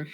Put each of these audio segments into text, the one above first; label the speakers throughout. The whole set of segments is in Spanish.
Speaker 1: ver.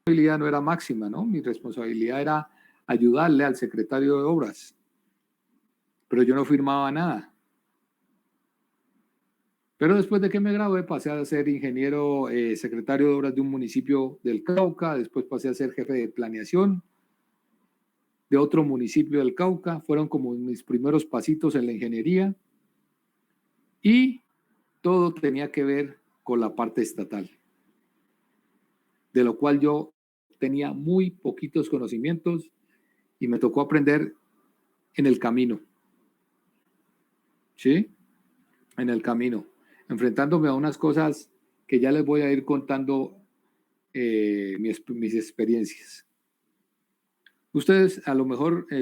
Speaker 1: Mi responsabilidad no era máxima, ¿no? Mi responsabilidad era ayudarle al secretario de obras, pero yo no firmaba nada. Pero después de que me gradué pasé a ser ingeniero secretario de obras de un municipio del Cauca, después pasé a ser jefe de planeación de otro municipio del Cauca, fueron como mis primeros pasitos en la ingeniería y todo tenía que ver con la parte estatal, de lo cual yo tenía muy poquitos conocimientos y me tocó aprender en el camino, ¿sí? En el camino, enfrentándome a unas cosas que ya les voy a ir contando mis experiencias. Ustedes, a lo mejor, a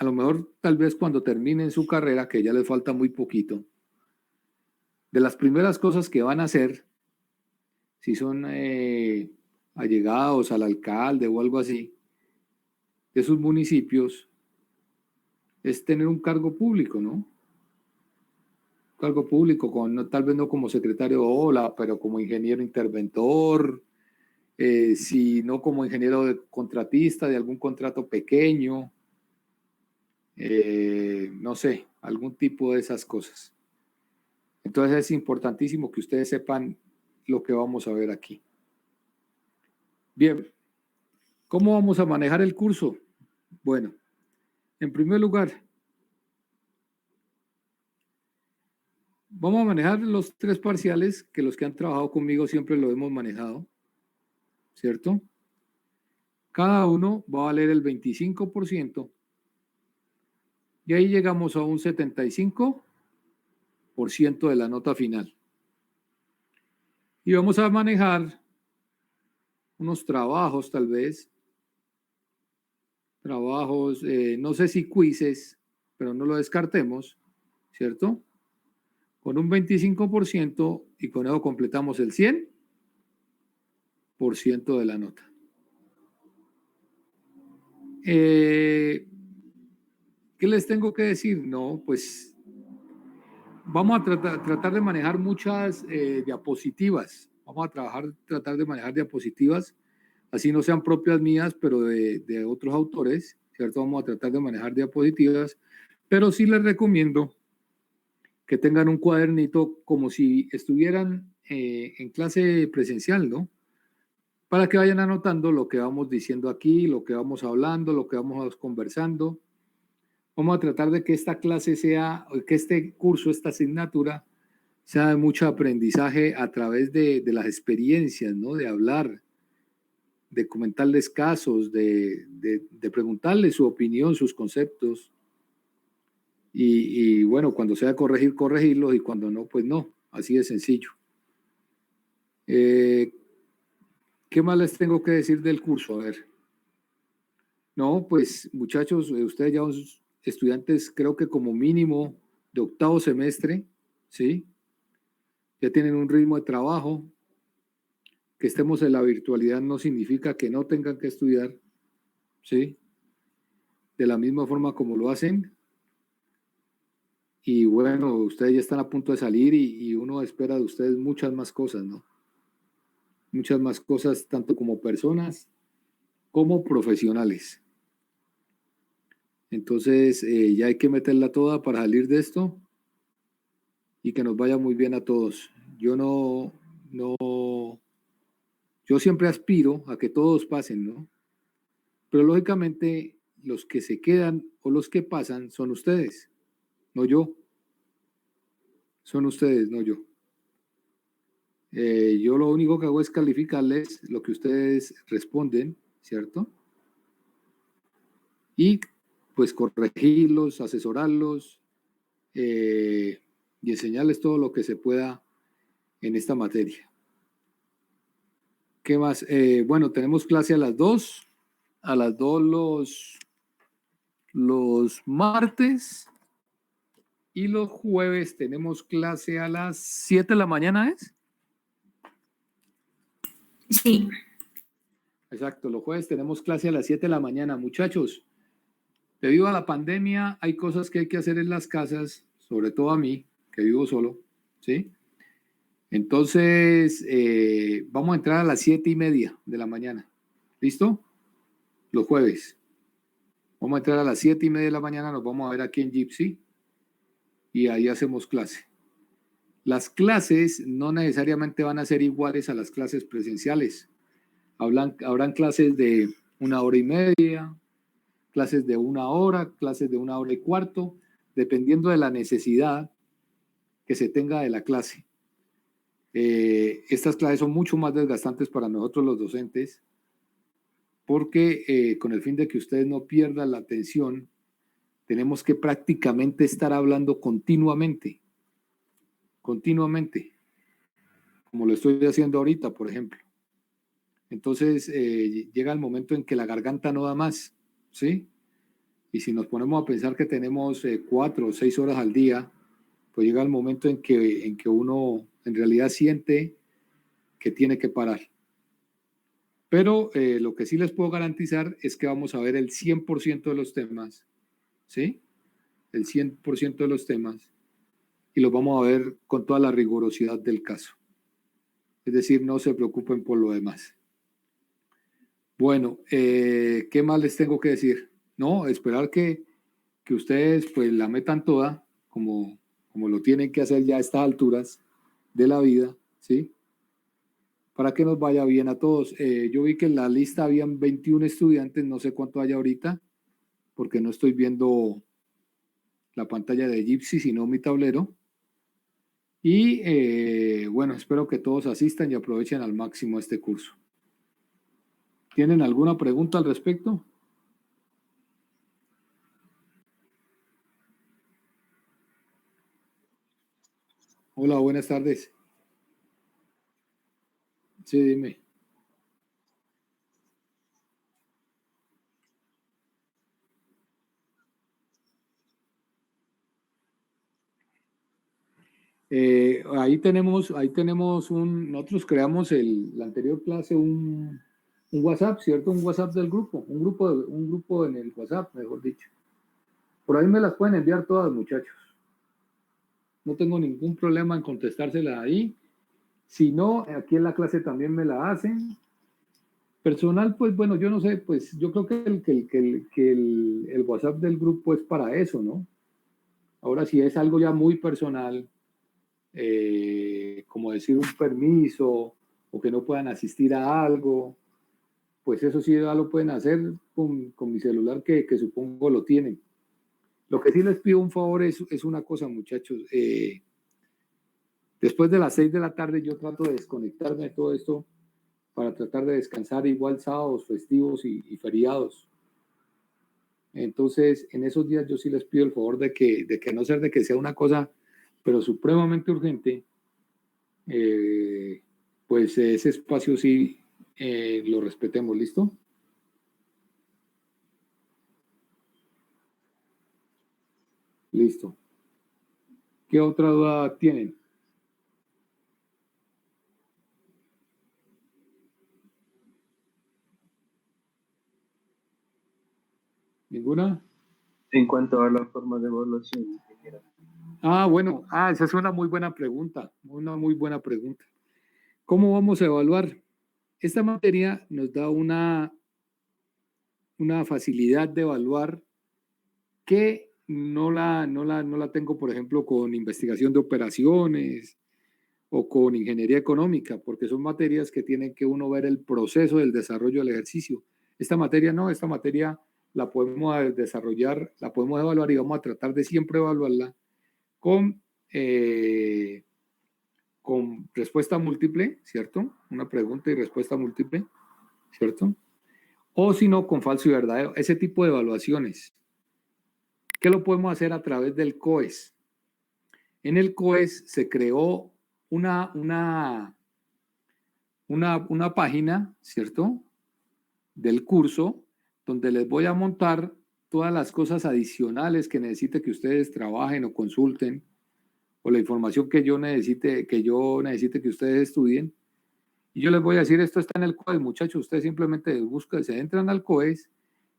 Speaker 1: lo mejor, tal vez cuando terminen su carrera, que ya les falta muy poquito, de las primeras cosas que van a hacer, si son allegados al alcalde o algo así, de sus municipios, es tener un cargo público, ¿no? Cargo público, tal vez no como secretario de obra, pero como ingeniero interventor, si no como ingeniero de contratista de algún contrato pequeño, no sé, algún tipo de esas cosas. Entonces es importantísimo que ustedes sepan lo que vamos a ver aquí. Bien, ¿cómo vamos a manejar el curso? Bueno, en primer lugar, vamos a manejar los 3 parciales que los que han trabajado conmigo siempre lo hemos manejado, ¿cierto? Cada uno va a valer el 25% y ahí llegamos a un 75% de la nota final. Y vamos a manejar unos trabajos tal vez, no sé si quizzes, pero no lo descartemos, ¿cierto? Con un 25% y con eso completamos el 100% de la nota. ¿Qué les tengo que decir? No, pues vamos a tratar de manejar muchas diapositivas. Vamos a tratar de manejar diapositivas, así no sean propias mías, pero de otros autores, ¿cierto? Vamos a tratar de manejar diapositivas, pero sí les recomiendo que tengan un cuadernito como si estuvieran en clase presencial, ¿no? Para que vayan anotando lo que vamos diciendo aquí, lo que vamos hablando, lo que vamos conversando. Vamos a tratar de que esta clase que este curso, esta asignatura, sea de mucho aprendizaje a través de las experiencias, ¿no? De hablar, de comentarles casos, de preguntarles su opinión, sus conceptos. Y bueno, cuando sea corregir, corregirlos y cuando no, pues no. Así de sencillo. ¿Qué más les tengo que decir del curso? A ver. No, pues muchachos, ustedes ya son estudiantes, creo que como mínimo de octavo semestre, ¿sí? Ya tienen un ritmo de trabajo. Que estemos en la virtualidad no significa que no tengan que estudiar, ¿sí? De la misma forma como lo hacen. Y bueno, ustedes ya están a punto de salir y uno espera de ustedes muchas más cosas, ¿no? Muchas más cosas, tanto como personas como profesionales. Entonces, ya hay que meterla toda para salir de esto y que nos vaya muy bien a todos. Yo siempre aspiro a que todos pasen, ¿no? Pero lógicamente los que se quedan o los que pasan son ustedes, no yo. Son ustedes, no yo. Yo lo único que hago es calificarles lo que ustedes responden, ¿cierto? Y pues corregirlos, asesorarlos y enseñarles todo lo que se pueda en esta materia. ¿Qué más? Bueno, tenemos clase a las 2. A las 2 los martes. Y los jueves tenemos clase a las 7 de la mañana, ¿es?
Speaker 2: Sí.
Speaker 1: Exacto, los jueves tenemos clase a las 7 de la mañana. Muchachos, debido a la pandemia hay cosas que hay que hacer en las casas, sobre todo a mí, que vivo solo, ¿sí? Entonces, vamos a entrar a las 7:30 de la mañana. ¿Listo? Los jueves. Vamos a entrar a las 7:30 de la mañana, nos vamos a ver aquí en Gypsy y ahí hacemos clase. Las clases no necesariamente van a ser iguales a las clases presenciales. Habrán clases de 1 hora y media, clases de 1 hora, clases de 1 hora y cuarto, dependiendo de la necesidad que se tenga de la clase. Estas clases son mucho más desgastantes para nosotros los docentes porque con el fin de que ustedes no pierdan la atención, tenemos que prácticamente estar hablando continuamente, como lo estoy haciendo ahorita, por ejemplo. Entonces llega el momento en que la garganta no da más, ¿sí? Y si nos ponemos a pensar que tenemos 4 o 6 horas al día, pues llega el momento en que uno en realidad siente que tiene que parar. Pero lo que sí les puedo garantizar es que vamos a ver el 100% de los temas, ¿sí? El 100% de los temas y los vamos a ver con toda la rigurosidad del caso. Es decir, no se preocupen por lo demás. Bueno, ¿qué más les tengo que decir? No, esperar que ustedes pues la metan toda, como lo tienen que hacer ya a estas alturas de la vida, ¿sí? Para que nos vaya bien a todos. Yo vi que en la lista habían 21 estudiantes, no sé cuánto hay ahorita, porque no estoy viendo la pantalla de Gypsy, sino mi tablero. Y bueno, espero que todos asistan y aprovechen al máximo este curso. ¿Tienen alguna pregunta al respecto? Hola, buenas tardes. Sí, dime. Ahí tenemos nosotros creamos la anterior clase un WhatsApp, ¿cierto? Un WhatsApp del grupo, un grupo en el WhatsApp, mejor dicho. Por ahí me las pueden enviar todas, muchachos. No tengo ningún problema en contestársela ahí. Si no, aquí en la clase también me la hacen. Personal, pues bueno, yo no sé, pues yo creo que el WhatsApp del grupo es para eso, ¿no? Ahora, si es algo ya muy personal, como decir un permiso o que no puedan asistir a algo, pues eso sí ya lo pueden hacer con mi celular que supongo lo tienen. Lo que sí les pido un favor es una cosa, muchachos. Después de las 6 de la tarde yo trato de desconectarme de todo esto para tratar de descansar igual sábados, festivos y feriados. Entonces, en esos días yo sí les pido el favor de que a no ser de que sea una cosa, pero supremamente urgente, pues ese espacio sí lo respetemos, ¿listo? Listo. ¿Qué otra duda tienen? ¿Ninguna?
Speaker 3: En cuanto a la forma de evaluación, ingeniero.
Speaker 1: Bueno, esa es una muy buena pregunta, una muy buena pregunta. ¿Cómo vamos a evaluar? Esta materia nos da una facilidad de evaluar que no la tengo, por ejemplo, con investigación de operaciones o con ingeniería económica, porque son materias que tienen que uno ver el proceso del desarrollo del ejercicio. Esta materia no, esta materia la podemos desarrollar, la podemos evaluar y vamos a tratar de siempre evaluarla con, con respuesta múltiple, ¿cierto? Una pregunta y respuesta múltiple, ¿cierto? O si no, con falso y verdadero. Ese tipo de evaluaciones. ¿Qué lo podemos hacer a través del COES? En el COES se creó una página, ¿cierto? Del curso, donde les voy a montar todas las cosas adicionales que necesite que ustedes trabajen o consulten, o la información que yo necesite que ustedes estudien. Y yo les voy a decir, esto está en el COES, muchachos, ustedes simplemente buscan, se entran al COES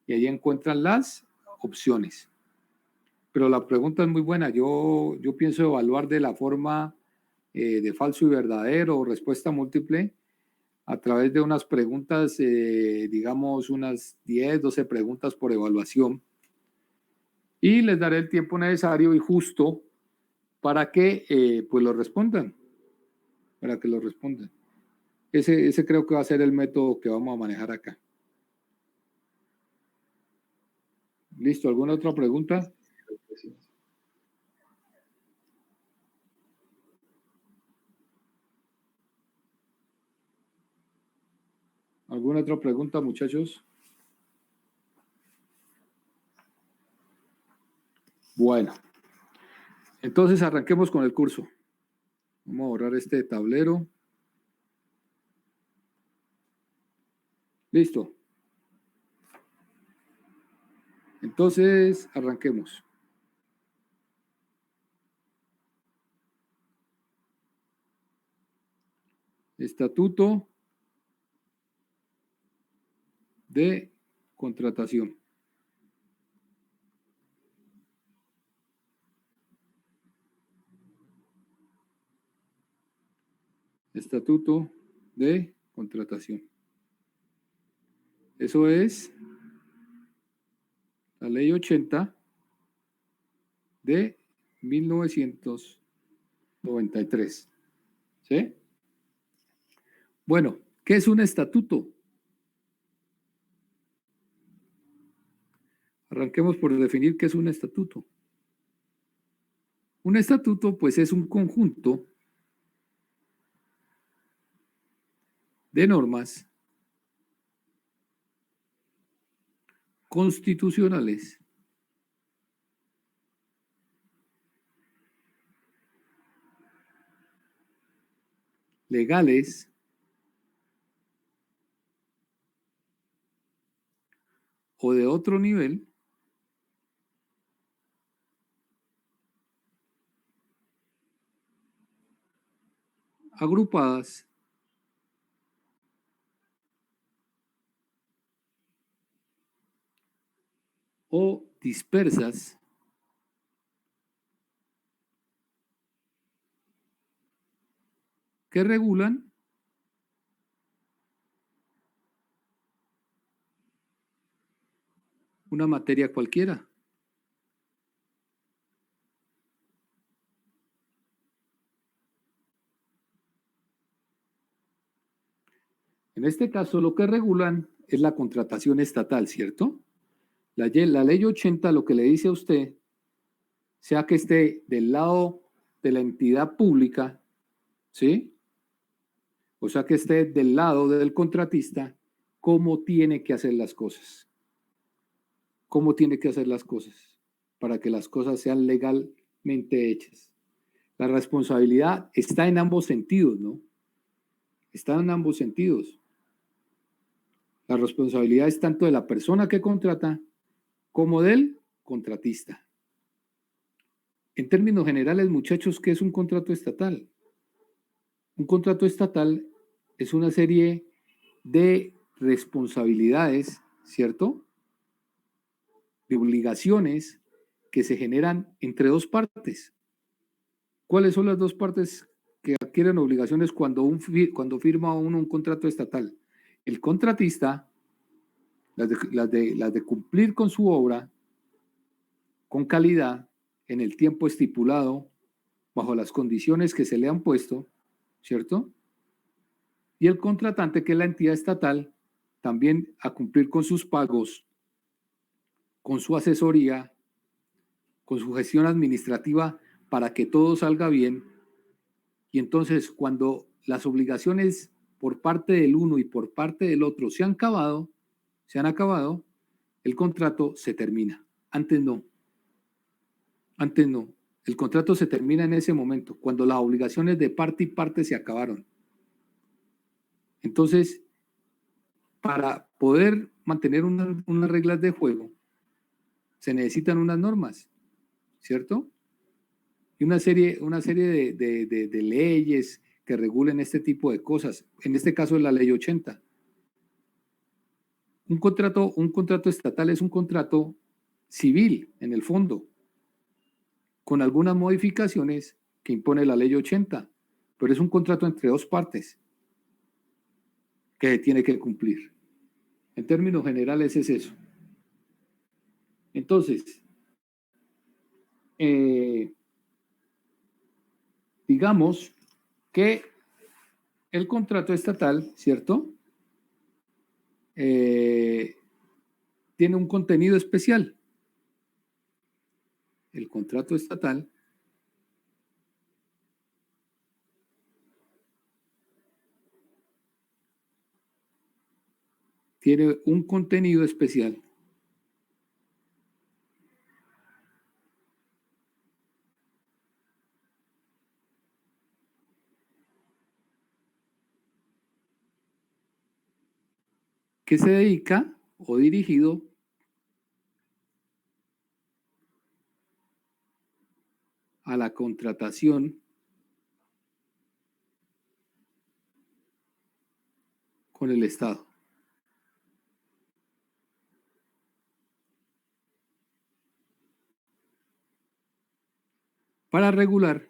Speaker 1: y ahí encuentran las opciones. Pero la pregunta es muy buena. Yo pienso evaluar de la forma de falso y verdadero o respuesta múltiple a través de unas preguntas, digamos unas 10, 12 preguntas por evaluación. Y les daré el tiempo necesario y justo para que pues lo respondan. Para que lo respondan. Ese creo que va a ser el método que vamos a manejar acá. ¿Listo? ¿Alguna otra pregunta? ¿Alguna otra pregunta, muchachos? Bueno, entonces arranquemos con el curso. Vamos a borrar este tablero. Listo. Entonces, arranquemos. Estatuto de contratación. Estatuto de contratación. Eso es la ley 80 de 1993. ¿Sí? Bueno, ¿qué es un estatuto? Arranquemos por definir qué es un estatuto. Un estatuto, pues, es un conjunto de normas constitucionales legales o de otro nivel agrupadas o dispersas que regulan una materia cualquiera. En este caso, lo que regulan es la contratación estatal, ¿cierto? La ley 80 lo que le dice a usted, sea que esté del lado de la entidad pública, ¿sí? O sea que esté del lado del contratista, cómo tiene que hacer las cosas. Cómo tiene que hacer las cosas para que las cosas sean legalmente hechas. La responsabilidad está en ambos sentidos, ¿no? Está en ambos sentidos. La responsabilidad es tanto de la persona que contrata como del contratista. En términos generales, muchachos, ¿qué es un contrato estatal? Un contrato estatal es una serie de responsabilidades, ¿cierto? De obligaciones que se generan entre dos partes. ¿Cuáles son las dos partes que adquieren obligaciones cuando firma uno un contrato estatal? El contratista, las de cumplir con su obra con calidad en el tiempo estipulado, bajo las condiciones que se le han puesto, ¿cierto? Y el contratante, que es la entidad estatal, también a cumplir con sus pagos, con su asesoría, con su gestión administrativa para que todo salga bien, Y entonces, cuando las obligaciones por parte del uno y por parte del otro se han acabado, el contrato se termina. Antes no. Antes no. El contrato se termina en ese momento, cuando las obligaciones de parte y parte se acabaron. Entonces, para poder mantener unas reglas de juego, se necesitan unas normas, ¿cierto? Y una serie de leyes que regulen este tipo de cosas. En este caso es la ley 80. Un contrato estatal es un contrato civil, en el fondo, con algunas modificaciones que impone la ley 80, pero es un contrato entre dos partes que se tiene que cumplir. En términos generales es eso. Entonces, digamos que el contrato estatal, ¿cierto? Tiene un contenido especial. El contrato estatal tiene un contenido especial. Que se dedica o dirigido a la contratación con el Estado. Para regular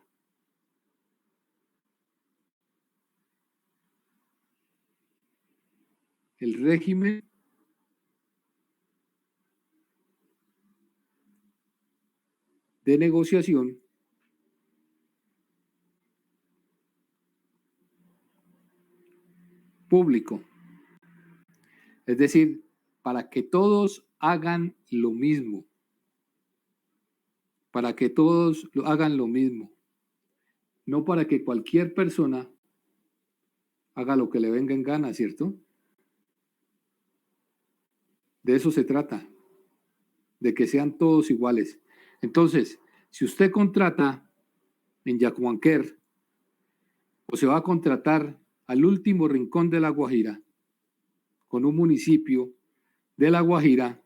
Speaker 1: el régimen de negociación público. Es decir, para que todos hagan lo mismo. Para que todos hagan lo mismo. No para que cualquier persona haga lo que le venga en gana, ¿cierto? De eso se trata, de que sean todos iguales. Entonces, si usted contrata en Yacuanquer o se va a contratar al último rincón de La Guajira, con un municipio de La Guajira,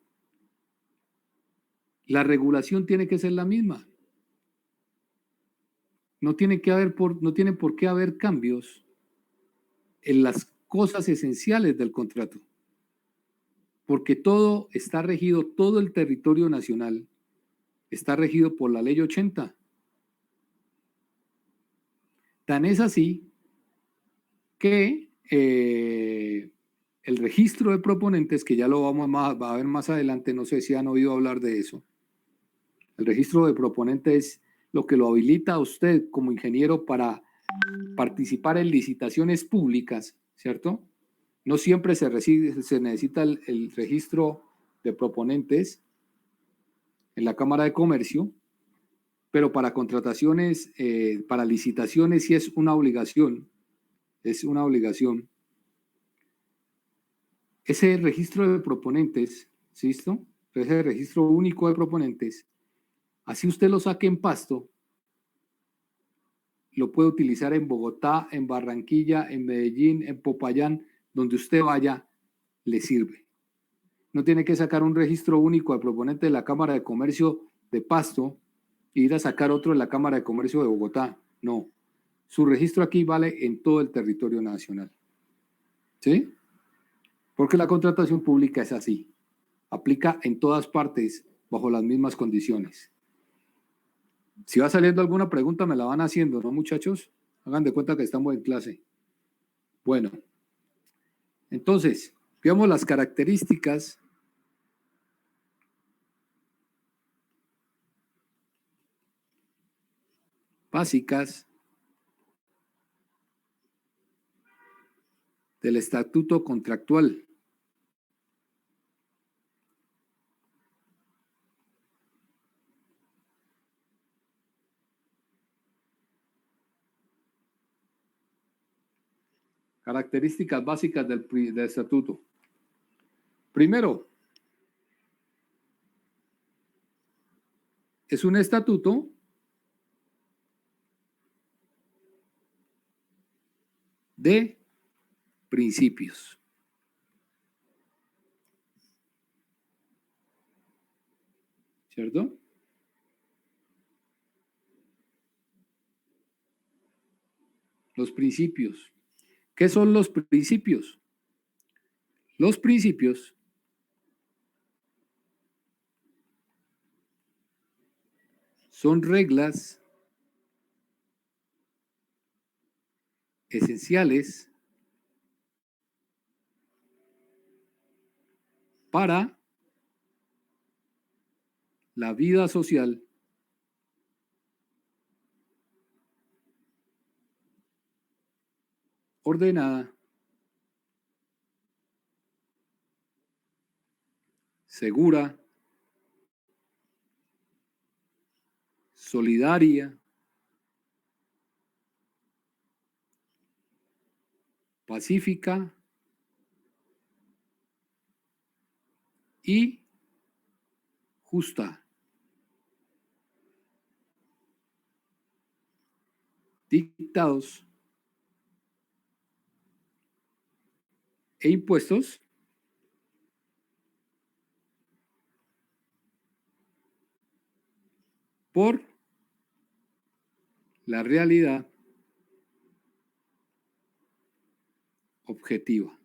Speaker 1: la regulación tiene que ser la misma. No tiene por qué haber cambios en las cosas esenciales del contrato, porque todo está regido, todo el territorio nacional está regido por la ley 80. Tan es así que el registro de proponentes, que ya lo va a ver más adelante, no sé si han oído hablar de eso, el registro de proponentes es lo que lo habilita a usted como ingeniero para participar en licitaciones públicas, ¿cierto? No siempre se necesita el registro de proponentes en la Cámara de Comercio, pero para contrataciones, para licitaciones sí es una obligación. Es una obligación. Ese registro de proponentes, ¿listo? Ese registro único de proponentes, así usted lo saque en Pasto, lo puede utilizar en Bogotá, en Barranquilla, en Medellín, en Popayán, donde usted vaya, le sirve. No tiene que sacar un registro único de proponente de la Cámara de Comercio de Pasto e ir a sacar otro de la Cámara de Comercio de Bogotá. No. Su registro aquí vale en todo el territorio nacional. ¿Sí? Porque la contratación pública es así. Aplica en todas partes bajo las mismas condiciones. Si va saliendo alguna pregunta, me la van haciendo, ¿no, muchachos? Hagan de cuenta que estamos en clase. Bueno, entonces, veamos las características básicas del estatuto contractual. Características básicas del estatuto. Primero, es un estatuto de principios. ¿Cierto? Los principios. ¿Qué son los principios? Los principios son reglas esenciales para la vida social ordenada, segura, solidaria, pacífica y justa, dictados e impuestos por la realidad objetiva.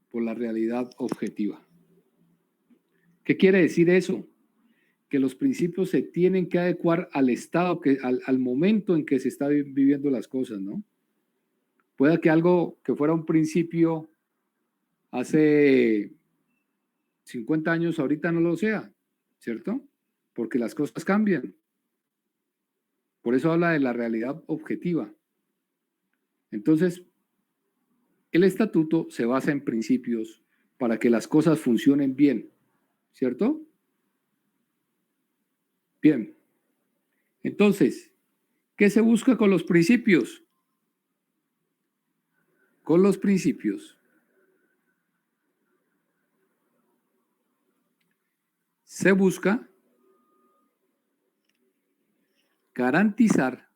Speaker 1: Por la realidad objetiva. ¿Qué quiere decir eso? Que los principios se tienen que adecuar al estado, al momento en que se está viviendo las cosas, ¿no? Puede que algo que fuera un principio hace 50 años, ahorita no lo sea, ¿cierto? Porque las cosas cambian. Por eso habla de la realidad objetiva. Entonces, el estatuto se basa en principios para que las cosas funcionen bien, ¿cierto? Bien. Entonces, ¿qué se busca con los principios? Con los principios se busca garantizar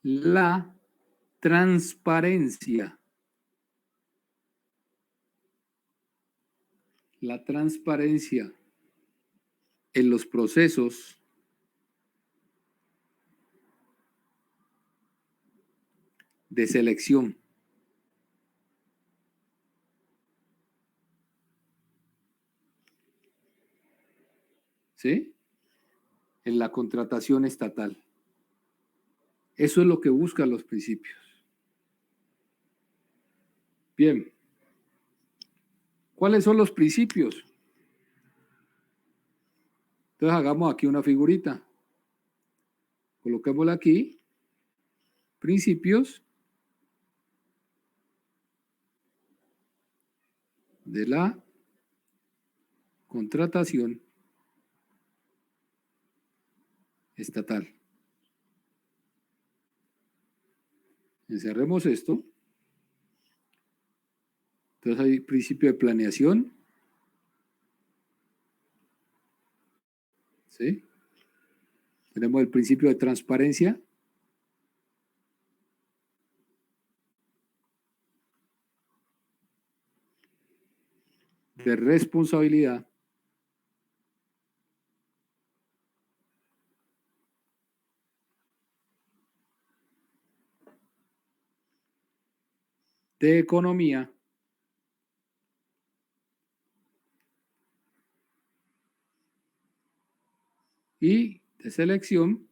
Speaker 1: la transparencia. La transparencia en los procesos de selección. ¿Sí? En la contratación estatal. Eso es lo que buscan los principios. Bien. ¿Cuáles son los principios? Entonces hagamos aquí una figurita. Coloquémosla aquí. Principios de la contratación estatal. Encerremos esto. Entonces hay principio de planeación. ¿Sí? Tenemos el principio de transparencia. De responsabilidad. De economía. Y de selección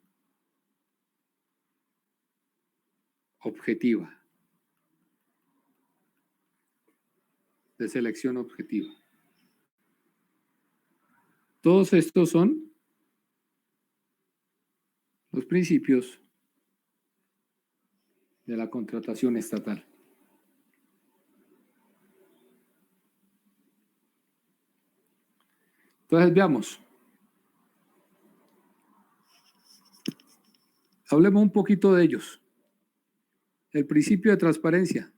Speaker 1: objetiva. De selección objetiva. Todos estos son los principios de la contratación estatal. Entonces veamos. Hablemos un poquito de ellos. El principio de transparencia.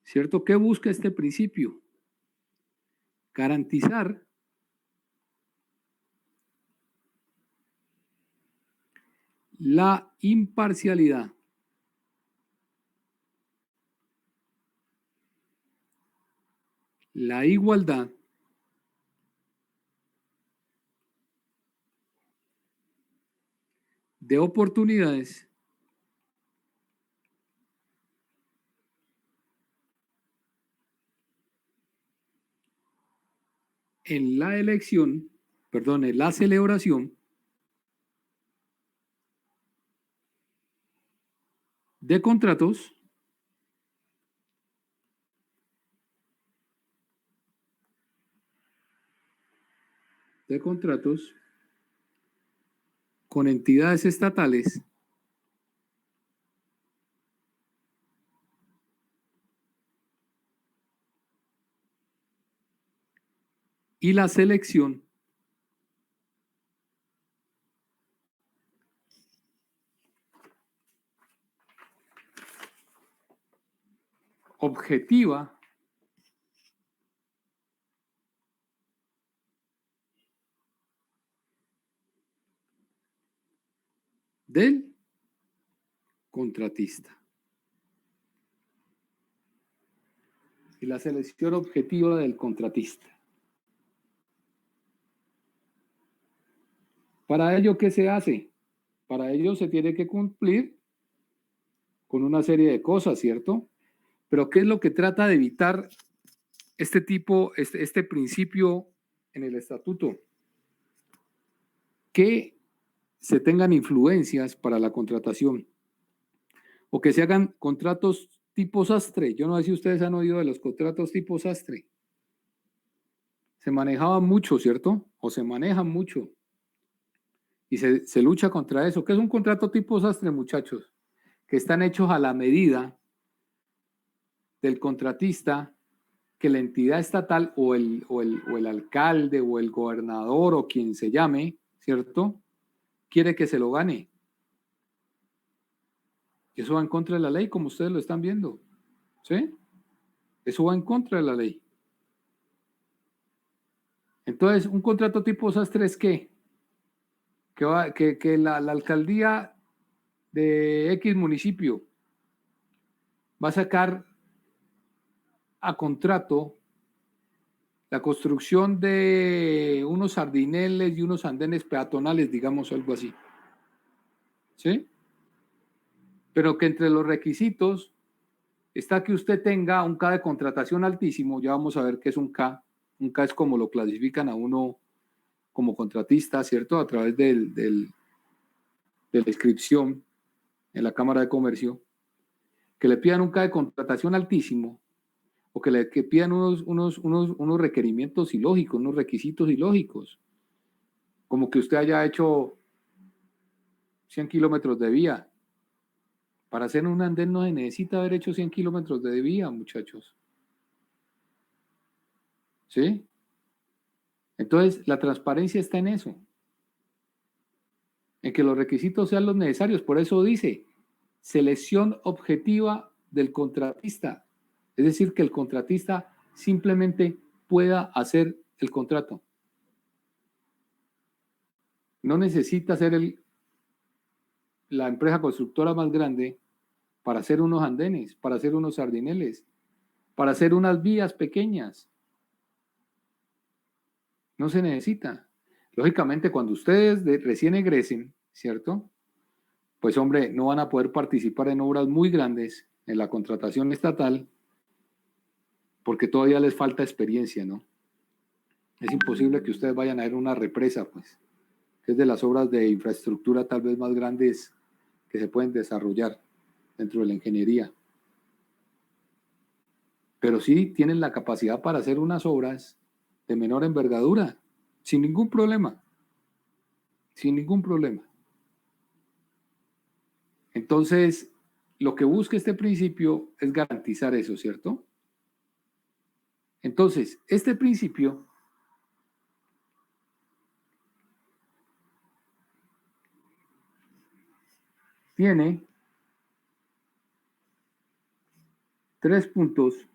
Speaker 1: ¿Cierto? ¿Qué busca este principio? Garantizar la imparcialidad, la igualdad de oportunidades en la elección, perdón, en la celebración de contratos con entidades estatales y la selección objetiva del contratista. Y la selección objetiva del contratista. ¿Para ello qué se hace? Para ello se tiene que cumplir con una serie de cosas, ¿cierto? Pero ¿qué es lo que trata de evitar este principio en el estatuto? Que se tengan influencias para la contratación o que se hagan contratos tipo sastre. Yo no sé si ustedes han oído de los contratos tipo sastre. Se manejaban mucho, ¿cierto? O se manejan mucho. Y se lucha contra eso. ¿Qué es un contrato tipo sastre, muchachos? Que están hechos a la medida del contratista que la entidad estatal o el alcalde o el gobernador o quien se llame, ¿cierto? Quiere que se lo gane. Y eso va en contra de la ley, como ustedes lo están viendo. ¿Sí? Eso va en contra de la ley. Entonces, un contrato tipo sastre es ¿qué? Que la alcaldía de X municipio va a sacar a contrato la construcción de unos sardineles y unos andenes peatonales, digamos algo así. ¿Sí? Pero que entre los requisitos está que usted tenga un K de contratación altísimo. Ya vamos a ver qué es un K. Un K es como lo clasifican a uno como contratista, ¿cierto? A través de la inscripción en la Cámara de Comercio. Que le pidan un K de contratación altísimo o que pidan unos requerimientos ilógicos, unos requisitos ilógicos. Como que usted haya hecho 100 kilómetros de vía. Para hacer un andén no se necesita haber hecho 100 kilómetros de vía, muchachos. ¿Sí? Entonces, la transparencia está en eso. En que los requisitos sean los necesarios. Por eso dice, selección objetiva del contratista. Es decir, que el contratista simplemente pueda hacer el contrato. No necesita ser la empresa constructora más grande para hacer unos andenes, para hacer unos sardineles, para hacer unas vías pequeñas. No se necesita. Lógicamente, cuando ustedes recién egresen, ¿cierto? Pues hombre, no van a poder participar en obras muy grandes en la contratación estatal porque todavía les falta experiencia, ¿no? Es imposible que ustedes vayan a ver una represa, pues, que es de las obras de infraestructura tal vez más grandes que se pueden desarrollar dentro de la ingeniería. Pero sí tienen la capacidad para hacer unas obras de menor envergadura, sin ningún problema. Sin ningún problema. Entonces, lo que busca este principio es garantizar eso, ¿cierto? Entonces, este principio tiene 3 puntos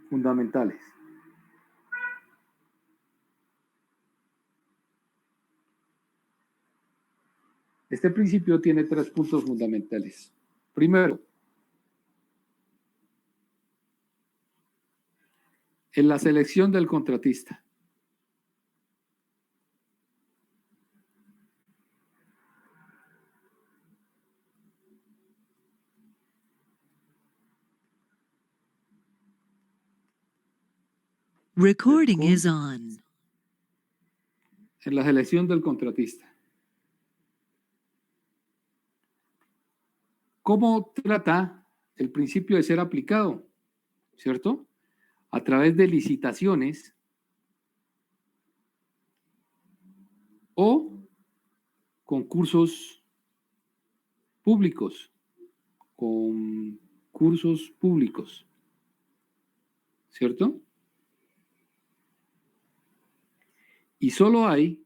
Speaker 1: fundamentales. Este principio tiene 3 puntos fundamentales. Primero, en la selección del contratista.
Speaker 2: Recording is on.
Speaker 1: En la selección del contratista. ¿Cómo trata el principio de ser aplicado? ¿Cierto? A través de licitaciones o concursos públicos. Concursos públicos. ¿Cierto? Y solo hay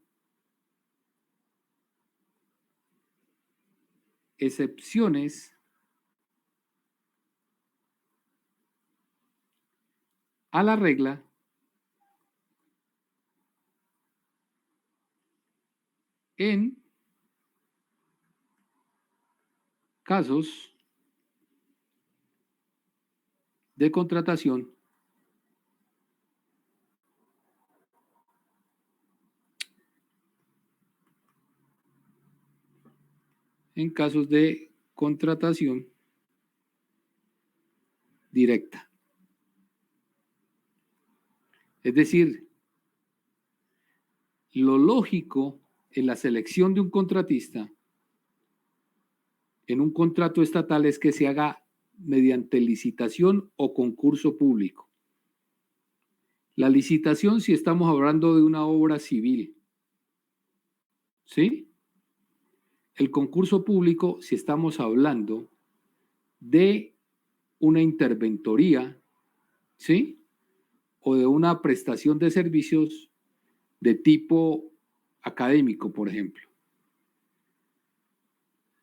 Speaker 1: excepciones a la regla en casos de contratación directa. Es decir, lo lógico en la selección de un contratista en un contrato estatal es que se haga mediante licitación o concurso público. La licitación si estamos hablando de una obra civil, ¿sí? El concurso público si estamos hablando de una interventoría, ¿sí? O de una prestación de servicios de tipo académico, por ejemplo.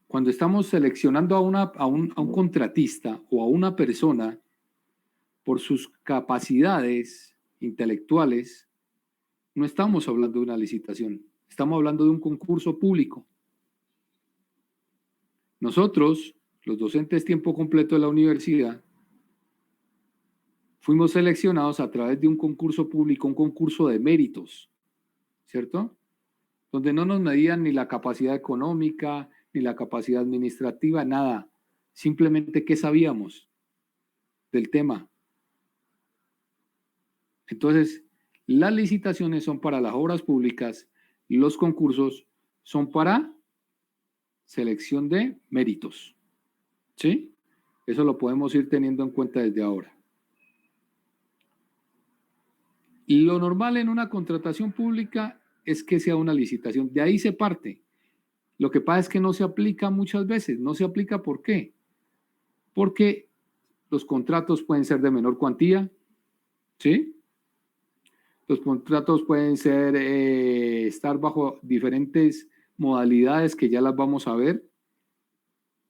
Speaker 1: Cuando estamos seleccionando a un contratista o a una persona por sus capacidades intelectuales, no estamos hablando de una licitación, estamos hablando de un concurso público. Nosotros, los docentes tiempo completo de la universidad, fuimos seleccionados a través de un concurso público, un concurso de méritos, ¿cierto? Donde no nos medían ni la capacidad económica, ni la capacidad administrativa, nada. Simplemente qué sabíamos del tema. Entonces, las licitaciones son para las obras públicas y los concursos son para selección de méritos. ¿Sí? Eso lo podemos ir teniendo en cuenta desde ahora. Y lo normal en una contratación pública es que sea una licitación. De ahí se parte. Lo que pasa es que no se aplica muchas veces. No se aplica ¿por qué? Porque los contratos pueden ser de menor cuantía, ¿sí? Los contratos pueden ser, estar bajo diferentes modalidades que ya las vamos a ver,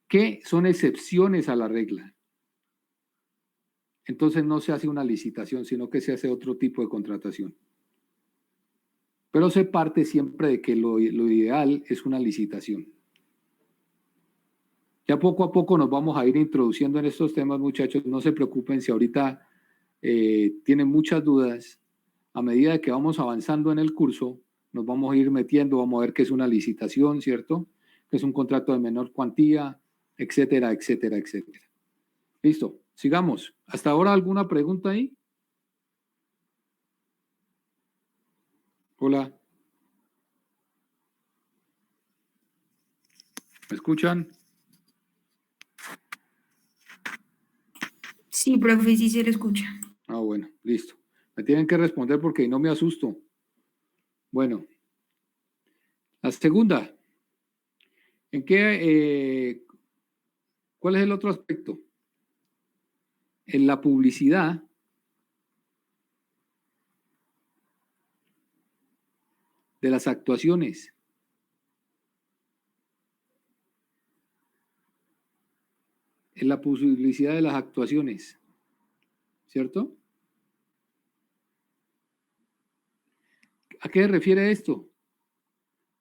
Speaker 1: que son excepciones a la regla. Entonces no se hace una licitación, sino que se hace otro tipo de contratación. Pero se parte siempre de que lo ideal es una licitación. Ya poco a poco nos vamos a ir introduciendo en estos temas, muchachos. No se preocupen si ahorita tienen muchas dudas. A medida que vamos avanzando en el curso, nos vamos a ir metiendo, vamos a ver qué es una licitación, ¿cierto? Que es un contrato de menor cuantía, etcétera, etcétera, etcétera. Listo, sigamos. ¿Hasta ahora alguna pregunta ahí? Hola. ¿Me escuchan?
Speaker 4: Sí, profe, sí se le escucha.
Speaker 1: Ah, bueno, listo. Me tienen que responder porque no me asusto. Bueno, la segunda. ¿En qué, cuál es el otro aspecto? En la publicidad de las actuaciones. En la publicidad de las actuaciones, ¿cierto? ¿A qué se refiere esto?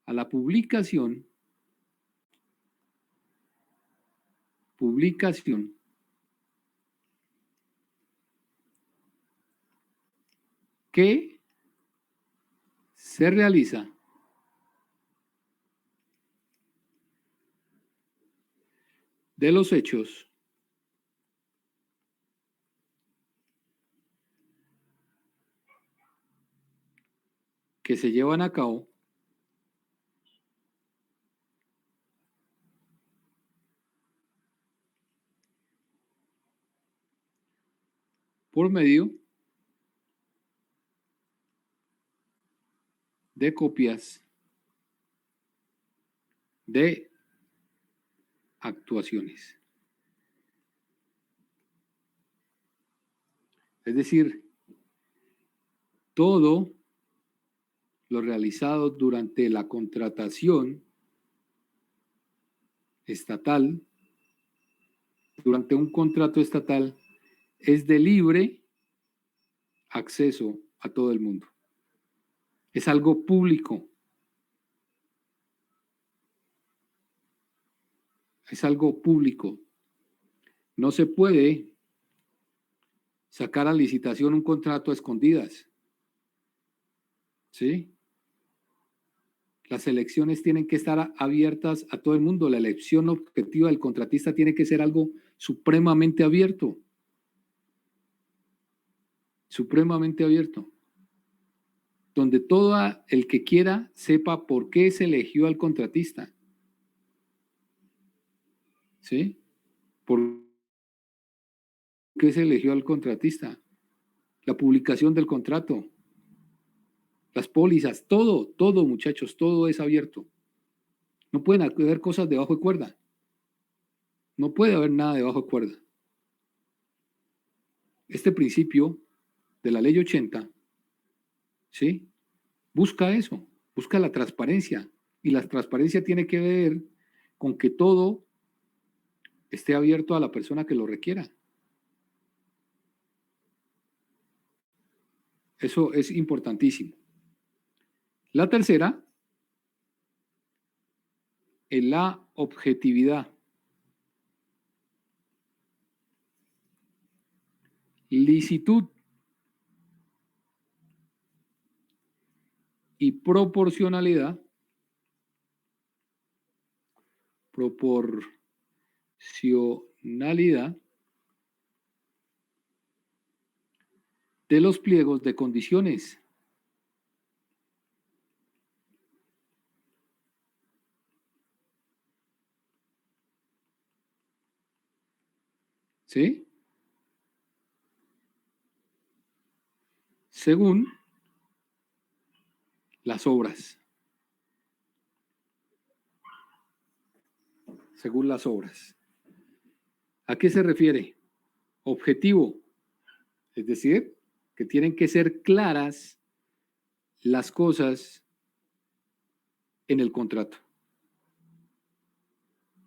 Speaker 1: A la publicación que se realiza de los hechos que se llevan a cabo por medio de copias de actuaciones. Es decir, todo lo realizado durante la contratación estatal, durante un contrato estatal, es de libre acceso a todo el mundo. Es algo público. Es algo público. No se puede sacar a licitación un contrato a escondidas. ¿Sí? Las elecciones tienen que estar abiertas a todo el mundo. La elección objetiva del contratista tiene que ser algo supremamente abierto. Supremamente abierto. Donde todo el que quiera sepa por qué se eligió al contratista. ¿Sí? ¿Por qué se eligió al contratista? La publicación del contrato, las pólizas, todo, muchachos, todo es abierto. No pueden haber cosas debajo de cuerda. No puede haber nada debajo de cuerda. Este principio de la ley 80, ¿sí? Busca eso, busca la transparencia. Y la transparencia tiene que ver con que todo esté abierto a la persona que lo requiera. Eso es importantísimo. La tercera es la objetividad. Licitud y proporcionalidad de los pliegos de condiciones. ¿Sí? Según las obras. Según las obras. ¿A qué se refiere? Objetivo. Es decir, que tienen que ser claras las cosas en el contrato.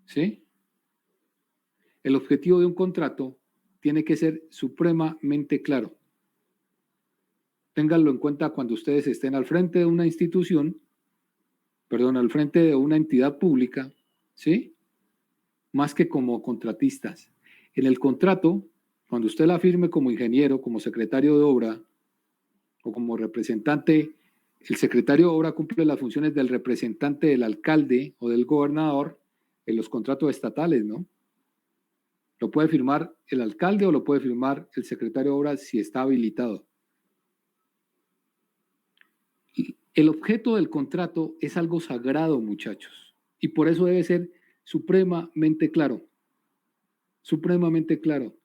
Speaker 1: ¿Sí? El objetivo de un contrato tiene que ser supremamente claro. Ténganlo en cuenta cuando ustedes estén al frente de una institución, al frente de una entidad pública, ¿sí? Más que como contratistas. En el contrato, cuando usted la firme como ingeniero, como secretario de obra o como representante, el secretario de obra cumple las funciones del representante del alcalde o del gobernador en los contratos estatales, ¿no? Lo puede firmar el alcalde o lo puede firmar el secretario de obra si está habilitado. El objeto del contrato es algo sagrado, muchachos, y por eso debe ser supremamente claro. Supremamente claro.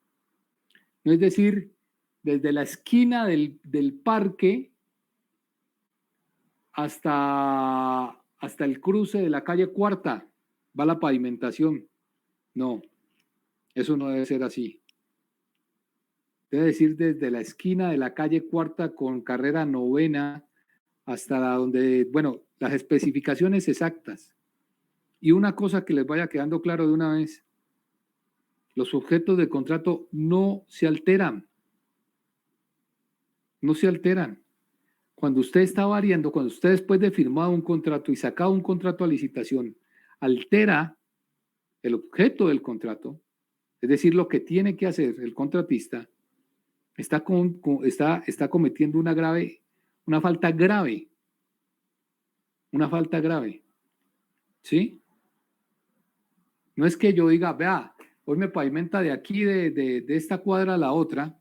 Speaker 1: No es decir, desde la esquina del parque hasta el cruce de la calle Cuarta, va la pavimentación. No, eso no debe ser así. Debe decir desde la esquina de la calle Cuarta con carrera novena hasta donde, bueno, las especificaciones exactas. Y una cosa que les vaya quedando claro de una vez, los objetos de contrato no se alteran. No se alteran. Cuando usted está variando, cuando usted después de firmado un contrato y sacado un contrato a licitación, altera el objeto del contrato, es decir, lo que tiene que hacer el contratista, está cometiendo una falta grave. Una falta grave. ¿Sí? No es que yo diga, vea, hoy me pavimenta de aquí, de esta cuadra a la otra,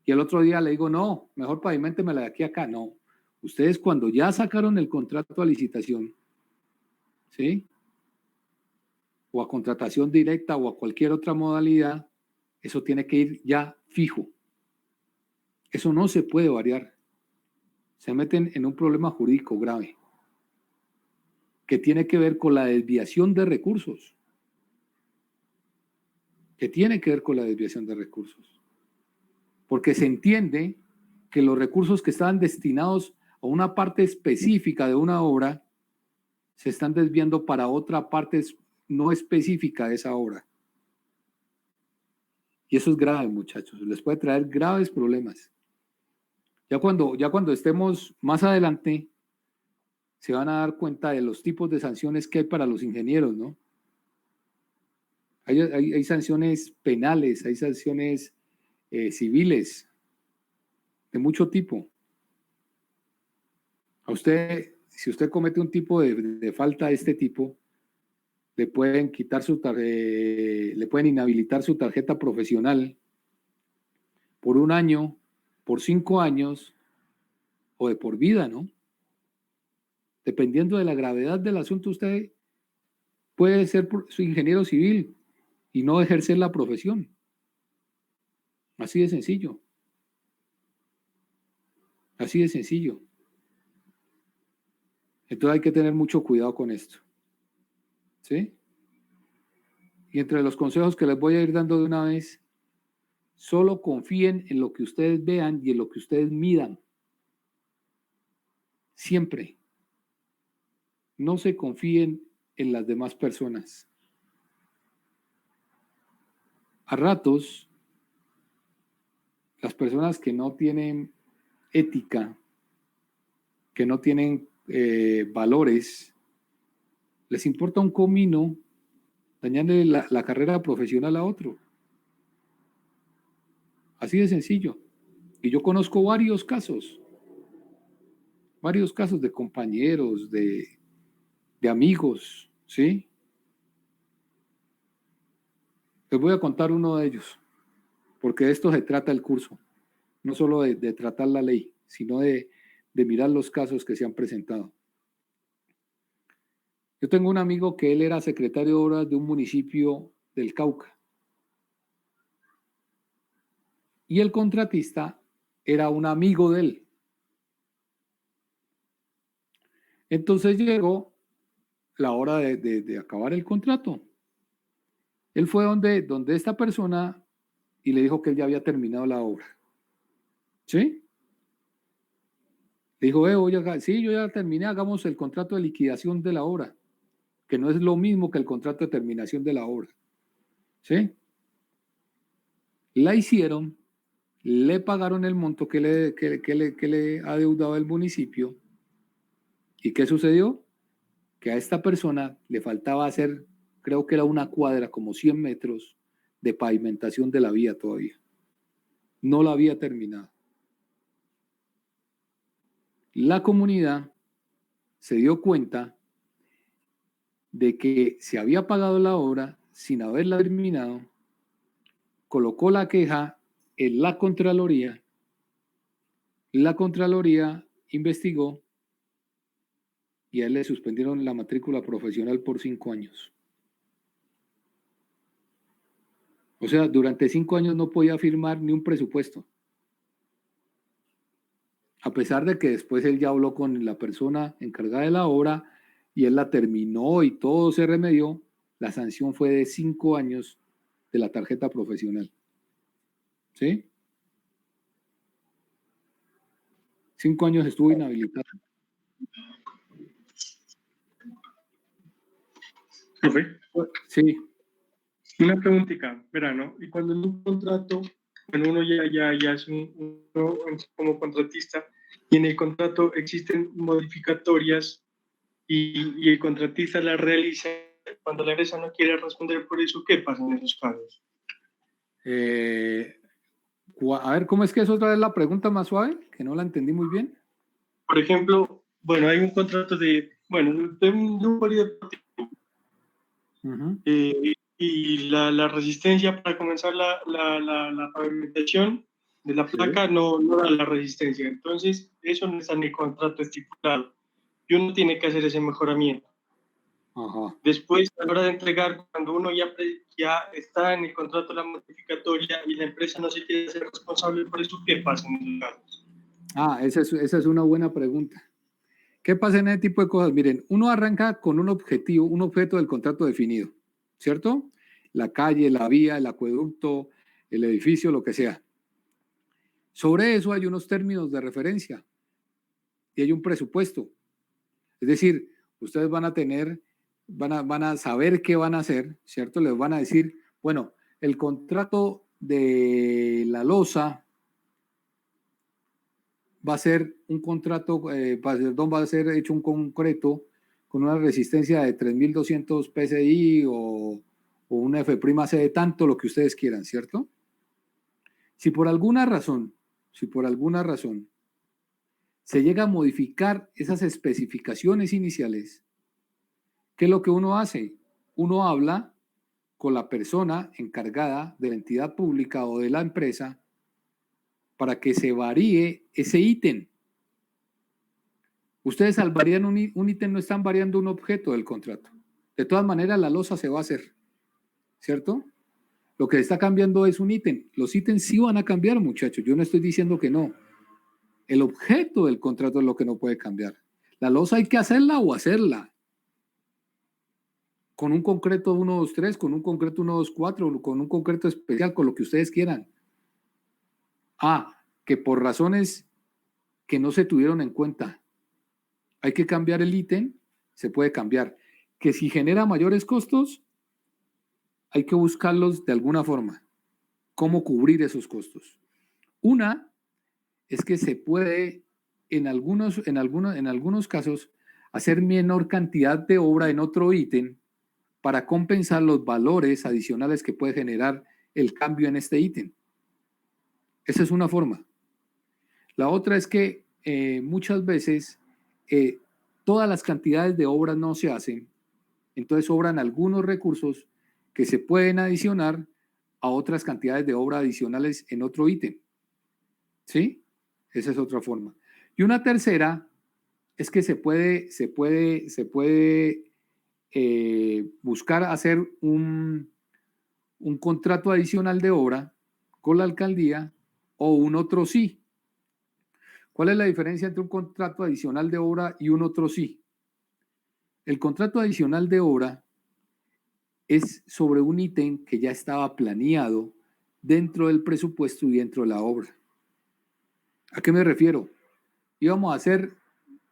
Speaker 1: y el otro día le digo, no, mejor pavimentemela de aquí a acá. No. Ustedes cuando ya sacaron el contrato a licitación, ¿sí? O a contratación directa o a cualquier otra modalidad, eso tiene que ir ya fijo. Eso no se puede variar. Se meten en un problema jurídico grave que tiene que ver con la desviación de recursos. Porque se entiende que los recursos que estaban destinados a una parte específica de una obra se están desviando para otra parte no específica de esa obra. Y eso es grave, muchachos. Les puede traer graves problemas. Ya cuando estemos más adelante, se van a dar cuenta de los tipos de sanciones que hay para los ingenieros, ¿no? Hay sanciones penales, hay sanciones civiles, de mucho tipo. A usted, si usted comete un tipo de falta de este tipo, le pueden le pueden inhabilitar su tarjeta profesional por 1 año, por 5 años o de por vida, ¿no? Dependiendo de la gravedad del asunto, usted puede ser su ingeniero civil y no ejercer la profesión. Así de sencillo. Así de sencillo. Entonces hay que tener mucho cuidado con esto. ¿Sí? Y entre los consejos que les voy a ir dando de una vez, solo confíen en lo que ustedes vean y en lo que ustedes midan. Siempre. No se confíen en las demás personas. A ratos, las personas que no tienen ética, que no tienen valores, les importa un comino dañarle la carrera profesional a otro. Así de sencillo. Y yo conozco varios casos de compañeros, de amigos, ¿sí? Les voy a contar uno de ellos, porque de esto se trata el curso, no solo de tratar la ley, sino de mirar los casos que se han presentado. Yo tengo un amigo que él era secretario de obras de un municipio del Cauca. Y el contratista era un amigo de él. Entonces llegó la hora de acabar el contrato. Él fue donde esta persona y le dijo que él ya había terminado la obra. ¿Sí? Le dijo, sí, yo ya terminé, hagamos el contrato de liquidación de la obra, que no es lo mismo que el contrato de terminación de la obra. ¿Sí? La hicieron, le pagaron el monto que le ha adeudado el municipio. ¿Y qué sucedió? Que a esta persona le faltaba hacer, creo que era una cuadra, como 100 metros de pavimentación de la vía todavía. No la había terminado. La comunidad se dio cuenta de que se había pagado la obra sin haberla terminado, colocó la queja en la Contraloría investigó y a él le suspendieron la matrícula profesional por 5 años. O sea, durante 5 años no podía firmar ni un presupuesto. A pesar de que después él ya habló con la persona encargada de la obra y él la terminó y todo se remedió, la sanción fue de 5 años de la tarjeta profesional. ¿Sí? 5 años estuvo inhabilitado.
Speaker 2: Profe,
Speaker 1: Sí.
Speaker 2: una preguntita, verano. Y cuando en un contrato, bueno, uno ya es uno como contratista, y en el contrato existen modificatorias y el contratista las realiza, cuando la empresa no quiere responder por eso, ¿qué pasa en esos casos?
Speaker 1: A ver, ¿cómo es que es otra vez la pregunta más suave? Que no la entendí muy bien.
Speaker 2: Por ejemplo, bueno, hay un contrato de un polideportivo.
Speaker 1: Uh-huh.
Speaker 2: Y la resistencia para comenzar la pavimentación de la placa no da la resistencia. Entonces, eso no está en el contrato estipulado. Y uno tiene que hacer ese mejoramiento.
Speaker 1: Ajá.
Speaker 2: Después, a la hora de entregar, cuando uno ya está en el contrato la modificatoria y la empresa no se quiere hacer responsable por eso, ¿qué pasa en esos casos?
Speaker 1: Esa es una buena pregunta. ¿Qué pasa en ese tipo de cosas? Miren, uno arranca con un objetivo, un objeto del contrato definido, ¿cierto? La calle, la vía, el acueducto, el edificio, lo que sea. Sobre eso hay unos términos de referencia y hay un presupuesto. Es decir, ustedes van a saber qué van a hacer, ¿cierto? Les van a decir, bueno, el contrato de la losa va a ser un contrato, va a ser hecho un concreto con una resistencia de 3.200 PSI o una F' de tanto, lo que ustedes quieran, ¿cierto? Si por alguna razón se llega a modificar esas especificaciones iniciales, ¿qué es lo que uno hace? Uno habla con la persona encargada de la entidad pública o de la empresa para que se varíe ese ítem. Ustedes al variar un ítem no están variando un objeto del contrato. De todas maneras, la losa se va a hacer, ¿cierto? Lo que está cambiando es un ítem. Los ítems sí van a cambiar, muchachos. Yo no estoy diciendo que no. El objeto del contrato es lo que no puede cambiar. La losa hay que hacerla o hacerla. Con un concreto 1, 2, 3, con un concreto 1, 2, 4, con un concreto especial, con lo que ustedes quieran. Que por razones que no se tuvieron en cuenta hay que cambiar el ítem, se puede cambiar. Que si genera mayores costos, hay que buscarlos de alguna forma. ¿Cómo cubrir esos costos? Una es que se puede, en algunos casos, hacer menor cantidad de obra en otro ítem para compensar los valores adicionales que puede generar el cambio en este ítem. Esa es una forma. La otra es que muchas veces todas las cantidades de obras no se hacen, entonces sobran algunos recursos que se pueden adicionar a otras cantidades de obra adicionales en otro ítem. ¿Sí? Esa es otra forma. Y una tercera es que se puede buscar hacer un contrato adicional de obra con la alcaldía o un otro sí. ¿Cuál es la diferencia entre un contrato adicional de obra y un otro sí? El contrato adicional de obra es sobre un ítem que ya estaba planeado dentro del presupuesto y dentro de la obra. ¿A qué me refiero? Íbamos a hacer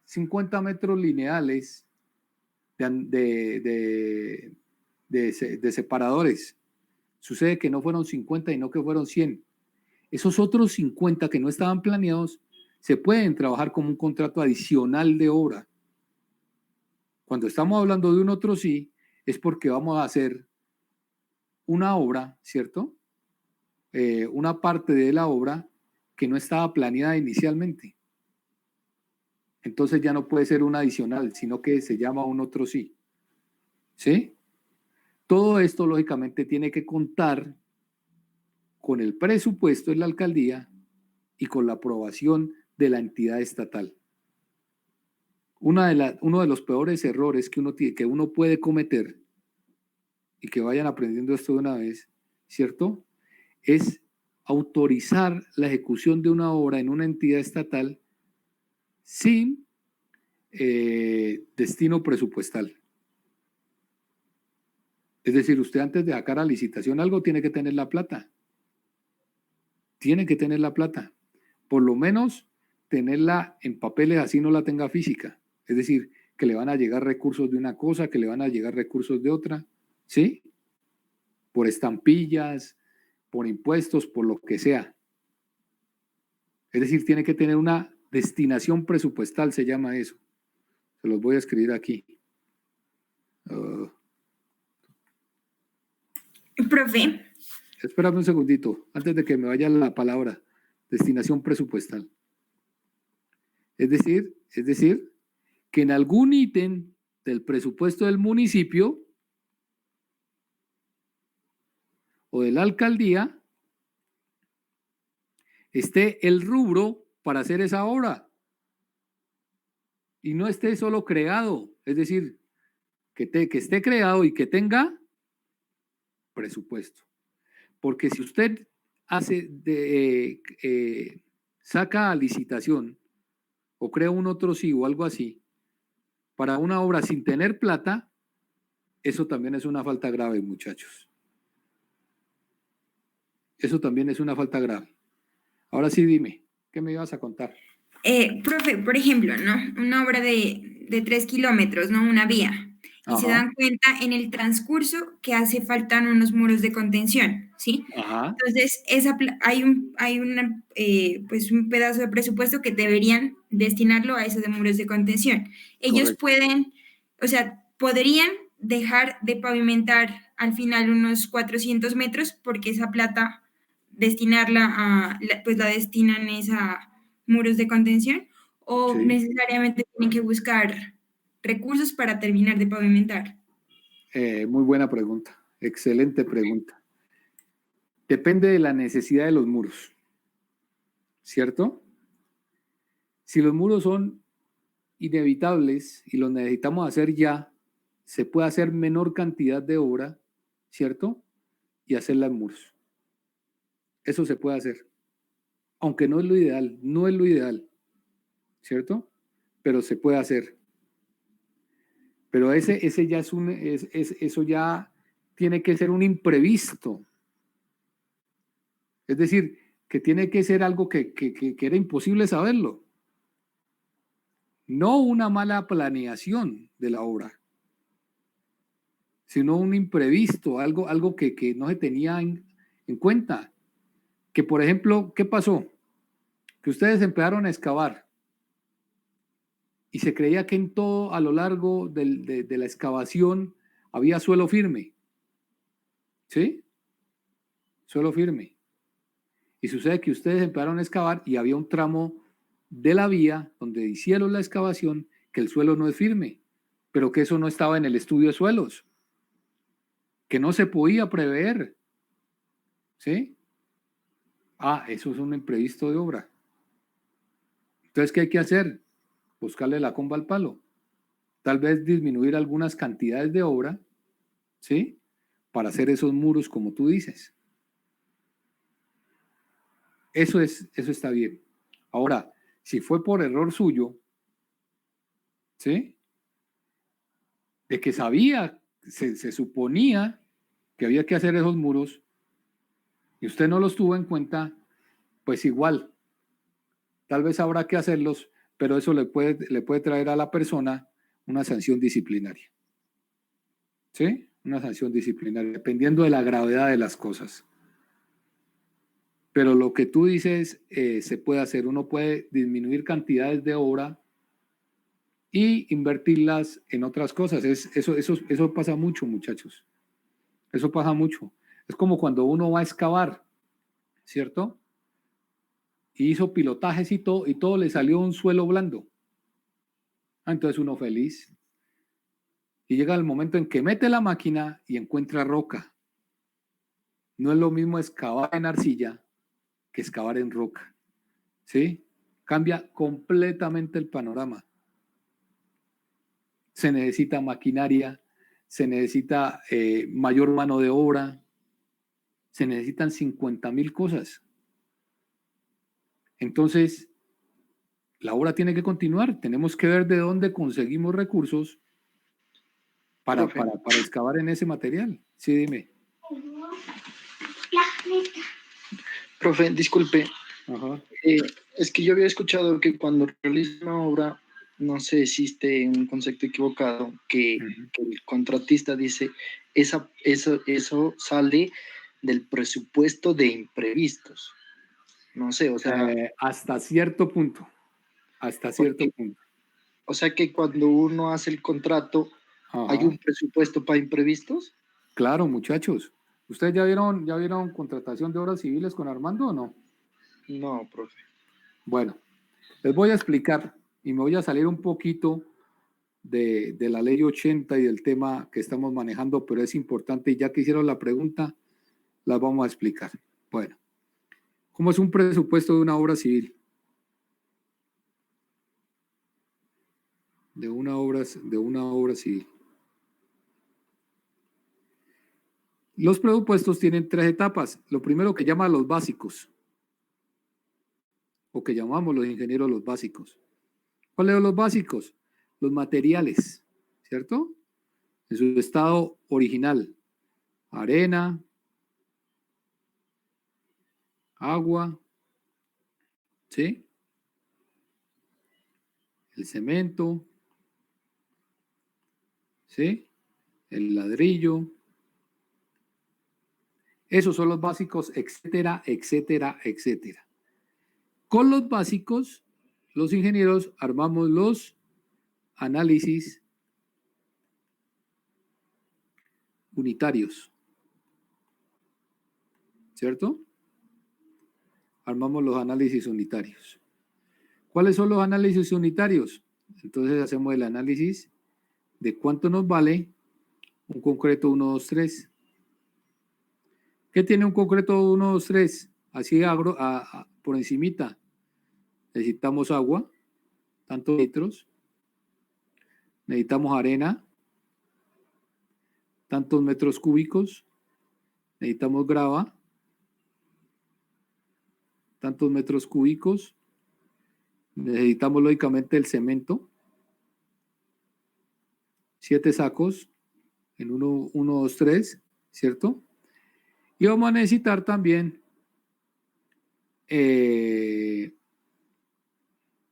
Speaker 1: 50 metros lineales de separadores. Sucede que no fueron 50 y no que fueron 100. Esos otros 50 que no estaban planeados se pueden trabajar como un contrato adicional de obra. Cuando estamos hablando de un otro sí, es porque vamos a hacer una obra, ¿cierto? Una parte de la obra que no estaba planeada inicialmente. Entonces ya no puede ser un adicional, sino que se llama un otro sí. ¿Sí? Todo esto, lógicamente, tiene que contar con el presupuesto de la alcaldía y con la aprobación de la entidad estatal. Uno de los peores errores que uno puede cometer, y que vayan aprendiendo esto de una vez, ¿cierto? Es autorizar la ejecución de una obra en una entidad estatal sin destino presupuestal. Es decir, usted antes de sacar a licitación algo tiene que tener la plata. Tiene que tener la plata. Por lo menos tenerla en papeles así no la tenga física. Es decir, que le van a llegar recursos de una cosa, que le van a llegar recursos de otra. ¿Sí? Por estampillas, por impuestos, por lo que sea. Es decir, tiene que tener una destinación presupuestal, se llama eso. Se los voy a escribir aquí.
Speaker 4: Profe.
Speaker 1: Espérame un segundito, antes de que me vaya la palabra. Destinación presupuestal. Es decir, que en algún ítem del presupuesto del municipio o de la alcaldía esté el rubro para hacer esa obra y no esté solo creado, es decir, que esté creado y que tenga presupuesto. Porque si usted saca a licitación o crea un otro sí o algo así para una obra sin tener plata, eso también es una falta grave, muchachos. Eso también es una falta grave. Ahora sí, dime, ¿qué me ibas a contar?
Speaker 4: Profe, por ejemplo, ¿no? Una obra de 3 kilómetros, ¿no? Una vía. Y se dan cuenta en el transcurso que hace falta unos muros de contención, ¿sí?
Speaker 1: Ajá.
Speaker 4: Entonces, pues un pedazo de presupuesto que deberían destinarlo a eso de muros de contención. Ellos pueden, o sea, podrían dejar de pavimentar al final unos 400 metros porque esa plata pues la destinan a muros de contención o
Speaker 1: Sí.
Speaker 4: necesariamente tienen que buscar recursos para terminar de pavimentar.
Speaker 1: Muy buena pregunta, excelente pregunta. Depende de la necesidad de los muros, ¿cierto? Si los muros son inevitables y los necesitamos hacer ya, se puede hacer menor cantidad de obra, ¿cierto? Y hacerla en muros. Eso se puede hacer. Aunque no es lo ideal, no es lo ideal, ¿cierto? Pero se puede hacer. Pero ese ya eso ya tiene que ser un imprevisto. Es decir, que tiene que ser algo que era imposible saberlo. No una mala planeación de la obra, sino un imprevisto, algo que no se tenía en cuenta. Que, por ejemplo, ¿qué pasó? Que ustedes empezaron a excavar y se creía que en todo a lo largo de la excavación había suelo firme. ¿Sí? Suelo firme. Y sucede que ustedes empezaron a excavar y había un tramo de la vía donde hicieron la excavación que el suelo no es firme, pero que eso no estaba en el estudio de suelos, que no se podía prever. ¿Sí? Eso es un imprevisto de obra. Entonces, ¿qué hay que hacer? Buscarle la comba al palo. Tal vez disminuir algunas cantidades de obra, ¿sí? Para hacer esos muros como tú dices. Eso está bien. Ahora, si fue por error suyo, ¿sí? De que se suponía que había que hacer esos muros y usted no los tuvo en cuenta, pues igual, tal vez habrá que hacerlos, pero eso le puede traer a la persona una sanción disciplinaria. ¿Sí? Una sanción disciplinaria, dependiendo de la gravedad de las cosas. Pero lo que tú dices se puede hacer. Uno puede disminuir cantidades de obra y invertirlas en otras cosas. Eso pasa mucho, muchachos. Eso pasa mucho. Es como cuando uno va a excavar, ¿cierto? Y hizo pilotajes y todo le salió un suelo blando. Entonces uno feliz. Y llega el momento en que mete la máquina y encuentra roca. No es lo mismo excavar en arcilla que excavar en roca. ¿Sí? Cambia completamente el panorama. Se necesita maquinaria, se necesita mayor mano de obra, se necesitan 50,000 cosas. Entonces, la obra tiene que continuar. Tenemos que ver de dónde conseguimos recursos para excavar en ese material. Sí, dime.
Speaker 5: Profe, disculpe.
Speaker 1: Ajá.
Speaker 5: Es que yo había escuchado que cuando realiza una obra, no sé, existe un concepto equivocado, que el contratista dice, eso sale del presupuesto de imprevistos. No sé, o sea...
Speaker 1: hasta cierto punto. Hasta cierto punto.
Speaker 5: O sea que cuando uno hace el contrato,
Speaker 1: Ajá.
Speaker 5: ¿hay un presupuesto para imprevistos?
Speaker 1: Claro, muchachos. ¿Ustedes ya vieron contratación de obras civiles con Armando o no?
Speaker 5: No, profe.
Speaker 1: Bueno, les voy a explicar y me voy a salir un poquito de la ley 80 y del tema que estamos manejando, pero es importante y ya que hicieron la pregunta, las vamos a explicar. Bueno, ¿cómo es un presupuesto de una obra civil? De una obra civil. Los presupuestos tienen 3 etapas. Lo primero que llaman los básicos, o que llamamos los ingenieros los básicos. ¿Cuáles son los básicos? Los materiales, ¿cierto? En su estado original. Arena, agua, ¿sí? El cemento, ¿sí? El ladrillo. Esos son los básicos, etcétera, etcétera, etcétera. Con los básicos, los ingenieros armamos los análisis unitarios, ¿cierto? Armamos los análisis unitarios. ¿Cuáles son los análisis unitarios? Entonces hacemos el análisis de cuánto nos vale un concreto 1, 2, 3. ¿Qué tiene un concreto 1, 2, 3? Así por encimita. Necesitamos agua, tantos litros. Necesitamos arena, tantos metros cúbicos. Necesitamos grava, tantos metros cúbicos. Necesitamos lógicamente el cemento. 7 sacos en 1, 2, 3, ¿cierto? Y vamos a necesitar también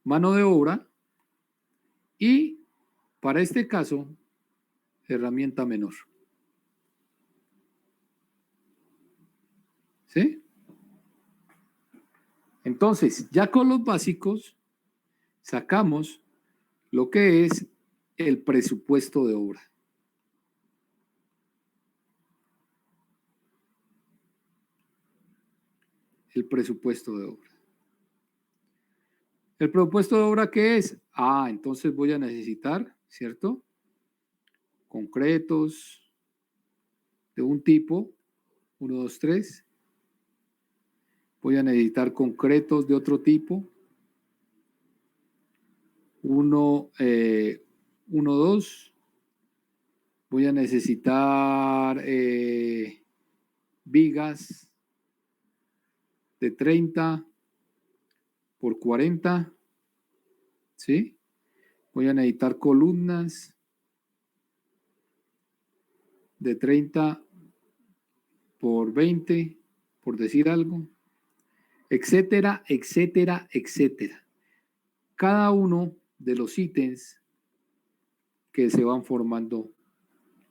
Speaker 1: mano de obra y, para este caso, herramienta menor. ¿Sí? Entonces, ya con los básicos, sacamos lo que es el presupuesto de obra. El presupuesto de obra. ¿El presupuesto de obra qué es? Entonces voy a necesitar, ¿cierto? Concretos de un tipo, 1, 2, 3. Voy a necesitar concretos de otro tipo, 1, 2. Voy a necesitar vigas de 30 por 40, ¿sí? Voy a necesitar columnas de 30 por 20, por decir algo, etcétera, etcétera, etcétera. Cada uno de los ítems que se van formando.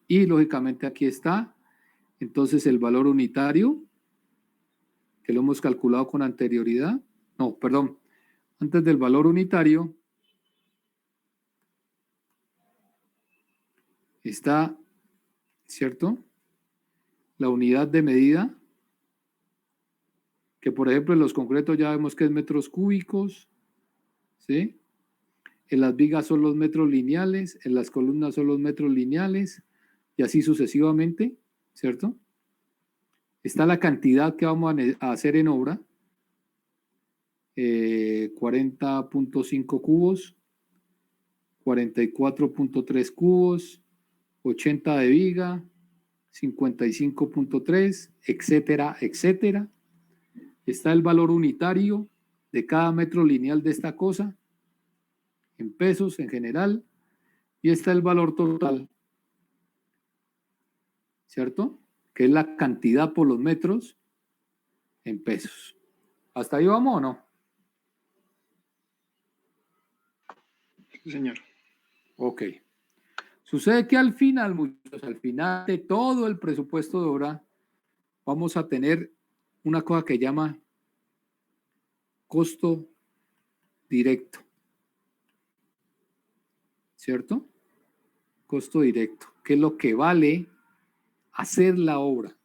Speaker 1: Y lógicamente aquí está, entonces, el valor unitario, que lo hemos calculado con anterioridad. No, perdón, antes del valor unitario está, ¿cierto?, la unidad de medida, que por ejemplo en los concretos ya vemos que es metros cúbicos, ¿sí? En las vigas son los metros lineales, en las columnas son los metros lineales, y así sucesivamente, ¿cierto? Está la cantidad que vamos a hacer en obra, 40.5 cubos, 44.3 cubos, 80 de viga, 55.3, etcétera, etcétera. Está el valor unitario de cada metro lineal de esta cosa, en pesos en general, y está el valor total, ¿cierto? Que es la cantidad por los metros en pesos. ¿Hasta ahí vamos o no?
Speaker 2: Sí, señor.
Speaker 1: Ok. Sucede que al final, muchachos, al final de todo el presupuesto de obra, vamos a tener una cosa que llama costo directo, ¿cierto? Costo directo, que es lo que vale hacer la obra.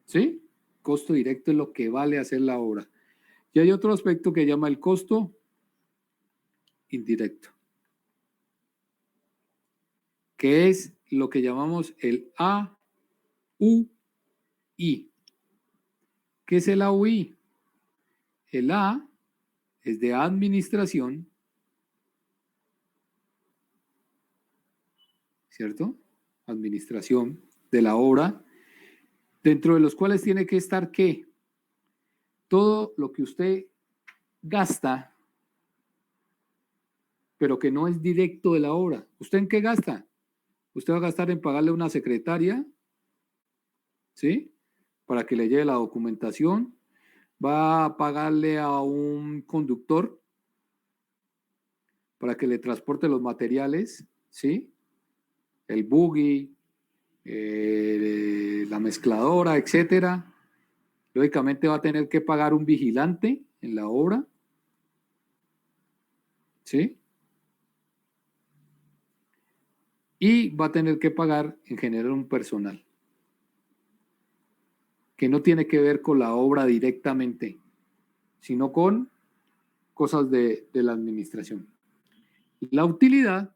Speaker 1: ¿Sí? Costo directo es lo que vale hacer la obra. Y hay otro aspecto que llama el costo indirecto, que es lo que llamamos el AUI. ¿Qué es el AUI? El A es de administración, ¿cierto? Administración de la obra, dentro de los cuales tiene que estar ¿qué? Todo lo que usted gasta, pero que no es directo de la obra. ¿Usted en qué gasta? Usted va a gastar en pagarle a una secretaria, ¿sí? Para que le lleve la documentación. Va a pagarle a un conductor para que le transporte los materiales, ¿sí? El buggy, la mezcladora, etcétera. Lógicamente va a tener que pagar un vigilante en la obra, ¿sí? Y va a tener que pagar en general un personal que no tiene que ver con la obra directamente, sino con cosas de la administración. La utilidad,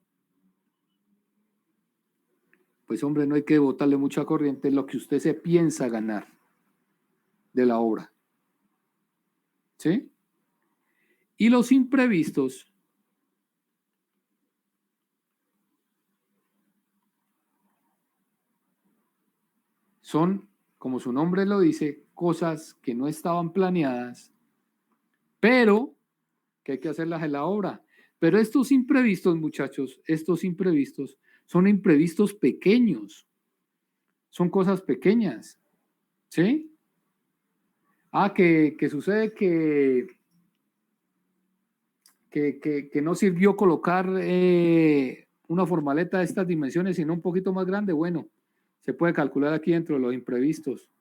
Speaker 1: pues hombre, no hay que botarle mucha corriente, es lo que usted se piensa ganar de la obra, ¿sí? Y los imprevistos son, como su nombre lo dice, cosas que no estaban planeadas, pero que hay que hacerlas en la obra. Pero estos imprevistos, muchachos, estos imprevistos son imprevistos pequeños, son cosas pequeñas, ¿sí? Que sucede que no sirvió colocar una formaleta de estas dimensiones, sino un poquito más grande. Bueno, se puede calcular aquí dentro de los imprevistos.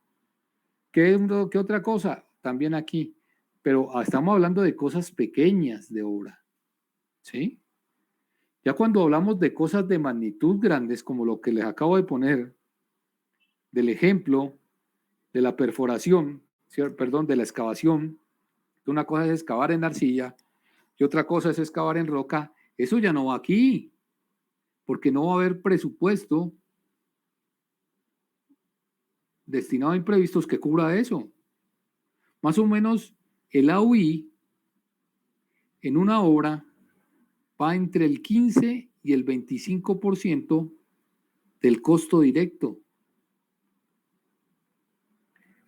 Speaker 1: ¿Qué otra cosa? También aquí. Pero estamos hablando de cosas pequeñas de obra, ¿sí? Ya cuando hablamos de cosas de magnitud grandes, como lo que les acabo de poner, del ejemplo de la perforación, perdón, de la excavación, una cosa es excavar en arcilla y otra cosa es excavar en roca, eso ya no va aquí, porque no va a haber presupuesto destinado a imprevistos que cubra eso. Más o menos el AUI en una obra va entre el 15 y el 25% del costo directo.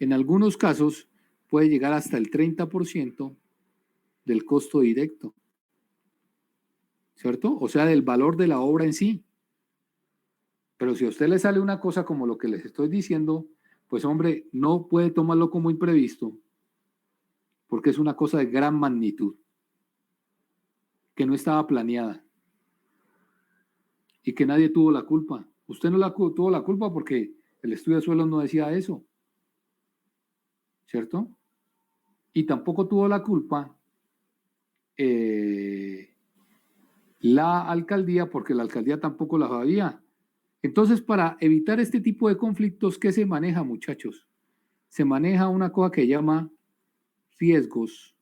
Speaker 1: En algunos casos puede llegar hasta el 30% del costo directo, ¿cierto? O sea, del valor de la obra en sí. Pero si a usted le sale una cosa como lo que les estoy diciendo, pues hombre, no puede tomarlo como imprevisto, porque es una cosa de gran magnitud, que no estaba planeada y que nadie tuvo la culpa. Usted no tuvo la culpa porque el estudio de suelos no decía eso, ¿cierto? Y tampoco tuvo la culpa la alcaldía, porque la alcaldía tampoco la sabía. Entonces, para evitar este tipo de conflictos, ¿qué se maneja, muchachos? Se maneja una cosa que llama riesgos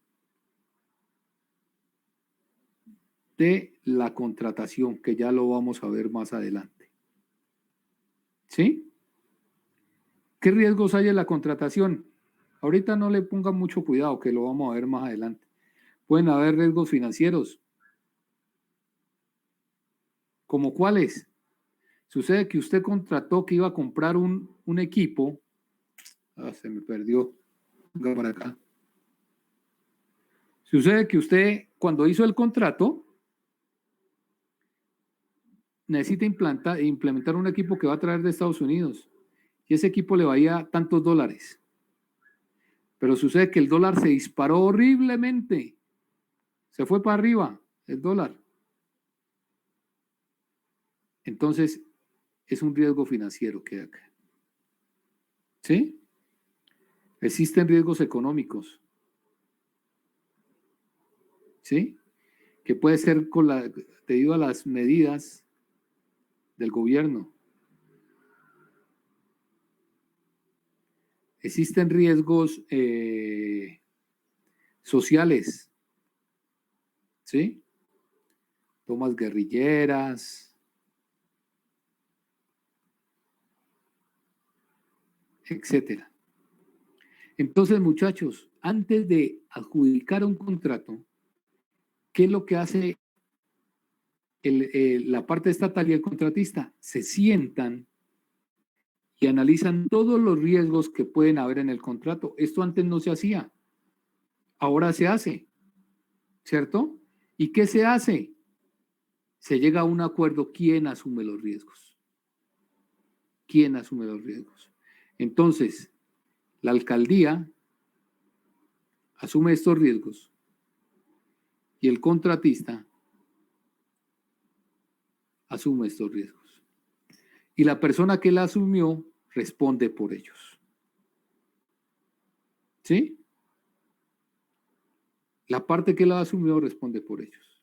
Speaker 1: de la contratación, que ya lo vamos a ver más adelante. ¿Sí? ¿Qué riesgos hay en la contratación? Ahorita no le pongan mucho cuidado, que lo vamos a ver más adelante. Pueden haber riesgos financieros. ¿Como cuáles? Sucede que usted contrató que iba a comprar un equipo. Se me perdió. Venga para acá. Sucede que usted, cuando hizo el contrato, necesita implementar un equipo que va a traer de Estados Unidos. Y ese equipo le valía tantos dólares. Pero sucede que el dólar se disparó horriblemente. Se fue para arriba el dólar. Entonces, es un riesgo financiero que hay acá. ¿Sí? Existen riesgos económicos. ¿Sí? Que puede ser debido a las medidas del gobierno. Existen riesgos sociales. ¿Sí? Tomas guerrilleras, etcétera. Entonces, muchachos, antes de adjudicar un contrato, ¿qué es lo que hace la parte estatal y el contratista? Se sientan y analizan todos los riesgos que pueden haber en el contrato. Esto antes no se hacía, ahora se hace, ¿cierto? ¿Y qué se hace? Se llega a un acuerdo. ¿Quién asume los riesgos? ¿Quién asume los riesgos? Entonces, la alcaldía asume estos riesgos y el contratista asume estos riesgos. Y la persona que la asumió responde por ellos. ¿Sí? La parte que la asumió responde por ellos.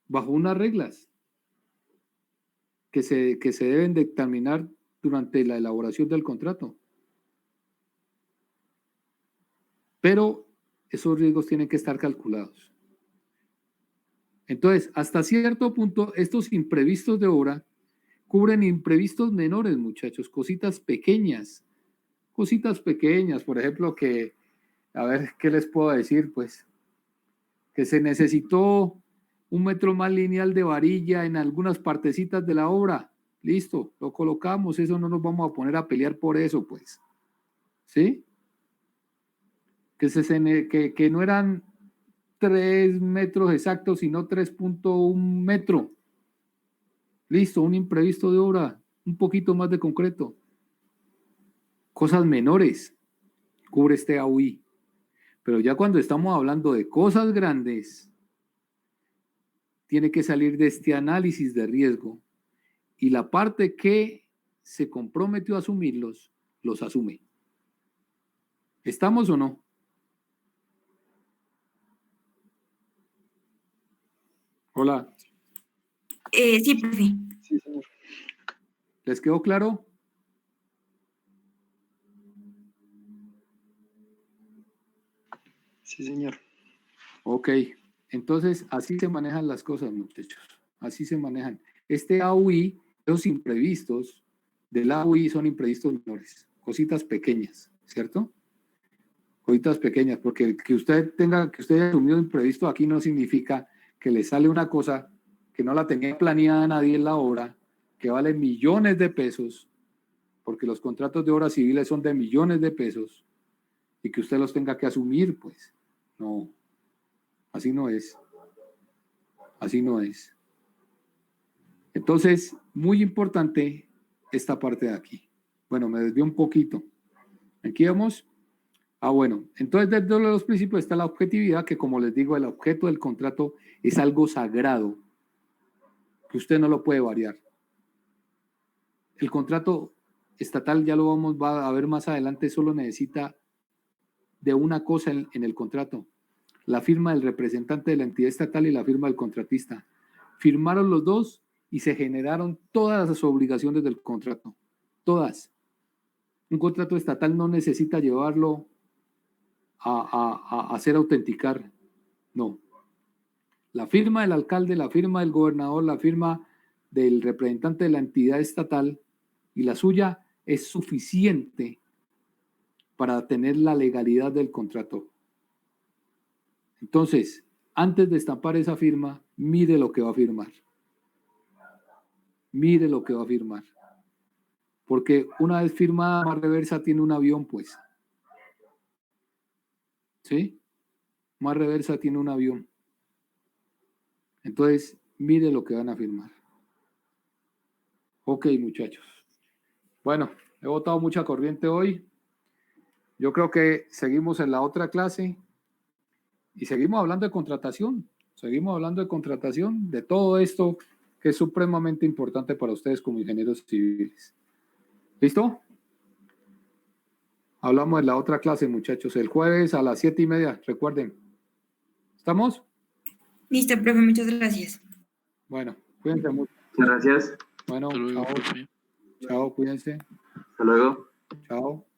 Speaker 1: Bajo unas reglas que se deben dictaminar durante la elaboración del contrato. Pero esos riesgos tienen que estar calculados. Entonces, hasta cierto punto, estos imprevistos de obra cubren imprevistos menores, muchachos, cositas pequeñas, por ejemplo, que, a ver, ¿qué les puedo decir? Pues, que se necesitó 1 metro más lineal de varilla en algunas partecitas de la obra. Listo, lo colocamos, eso no nos vamos a poner a pelear por eso, pues. ¿Sí? Que no eran 3 metros exactos, sino 3.1 metro. Listo, un imprevisto de obra, un poquito más de concreto. Cosas menores, cubre este AUI. Pero ya cuando estamos hablando de cosas grandes, tiene que salir de este análisis de riesgo y la parte que se comprometió a asumirlos, los asume. ¿Estamos o no? Hola.
Speaker 4: Sí, profe.
Speaker 5: Sí, señor.
Speaker 1: ¿Les quedó claro?
Speaker 5: Sí, señor.
Speaker 1: Ok. Entonces, así se manejan las cosas, muchachos. Así se manejan. Este AUI, los imprevistos del AUI son imprevistos menores, cositas pequeñas, ¿cierto? Cositas pequeñas, porque que usted haya asumido imprevisto aquí no significa que le sale una cosa que no la tenía planeada nadie en la obra, que vale millones de pesos, porque los contratos de obras civiles son de millones de pesos, y que usted los tenga que asumir, pues. No, así no es. Así no es. Entonces, muy importante esta parte de aquí. Bueno, me desvió un poquito. Aquí vamos. Bueno, entonces dentro de los principios está la objetividad, que como les digo, el objeto del contrato es algo sagrado, que usted no lo puede variar. El contrato estatal, ya lo va a ver más adelante, solo necesita de una cosa en el contrato: la firma del representante de la entidad estatal y la firma del contratista. Firmaron los dos y se generaron todas las obligaciones del contrato. Todas. Un contrato estatal no necesita llevarlo a hacer autenticar. No. La firma del alcalde, la firma del gobernador, la firma del representante de la entidad estatal y la suya es suficiente para tener la legalidad del contrato. Entonces, antes de estampar esa firma, mire lo que va a firmar. Mire lo que va a firmar. Porque una vez firmada más reversa tiene un avión, pues. ¿Sí? más reversa tiene un avión. Entonces, mire lo que van a firmar. Ok, muchachos. Bueno, he botado mucha corriente hoy. Yo creo que seguimos en la otra clase y seguimos hablando de contratación. Seguimos hablando de contratación, de todo esto que es supremamente importante para ustedes como ingenieros civiles. ¿Listo? Hablamos en la otra clase, muchachos, el jueves a las 7:30, recuerden. ¿Estamos?
Speaker 4: Listo, profe, muchas gracias.
Speaker 1: Bueno, cuídense mucho.
Speaker 3: Muchas gracias.
Speaker 1: Bueno,
Speaker 6: Hasta luego,
Speaker 1: chao.
Speaker 6: profe.
Speaker 1: Chao, cuídense.
Speaker 3: Hasta luego.
Speaker 1: Chao.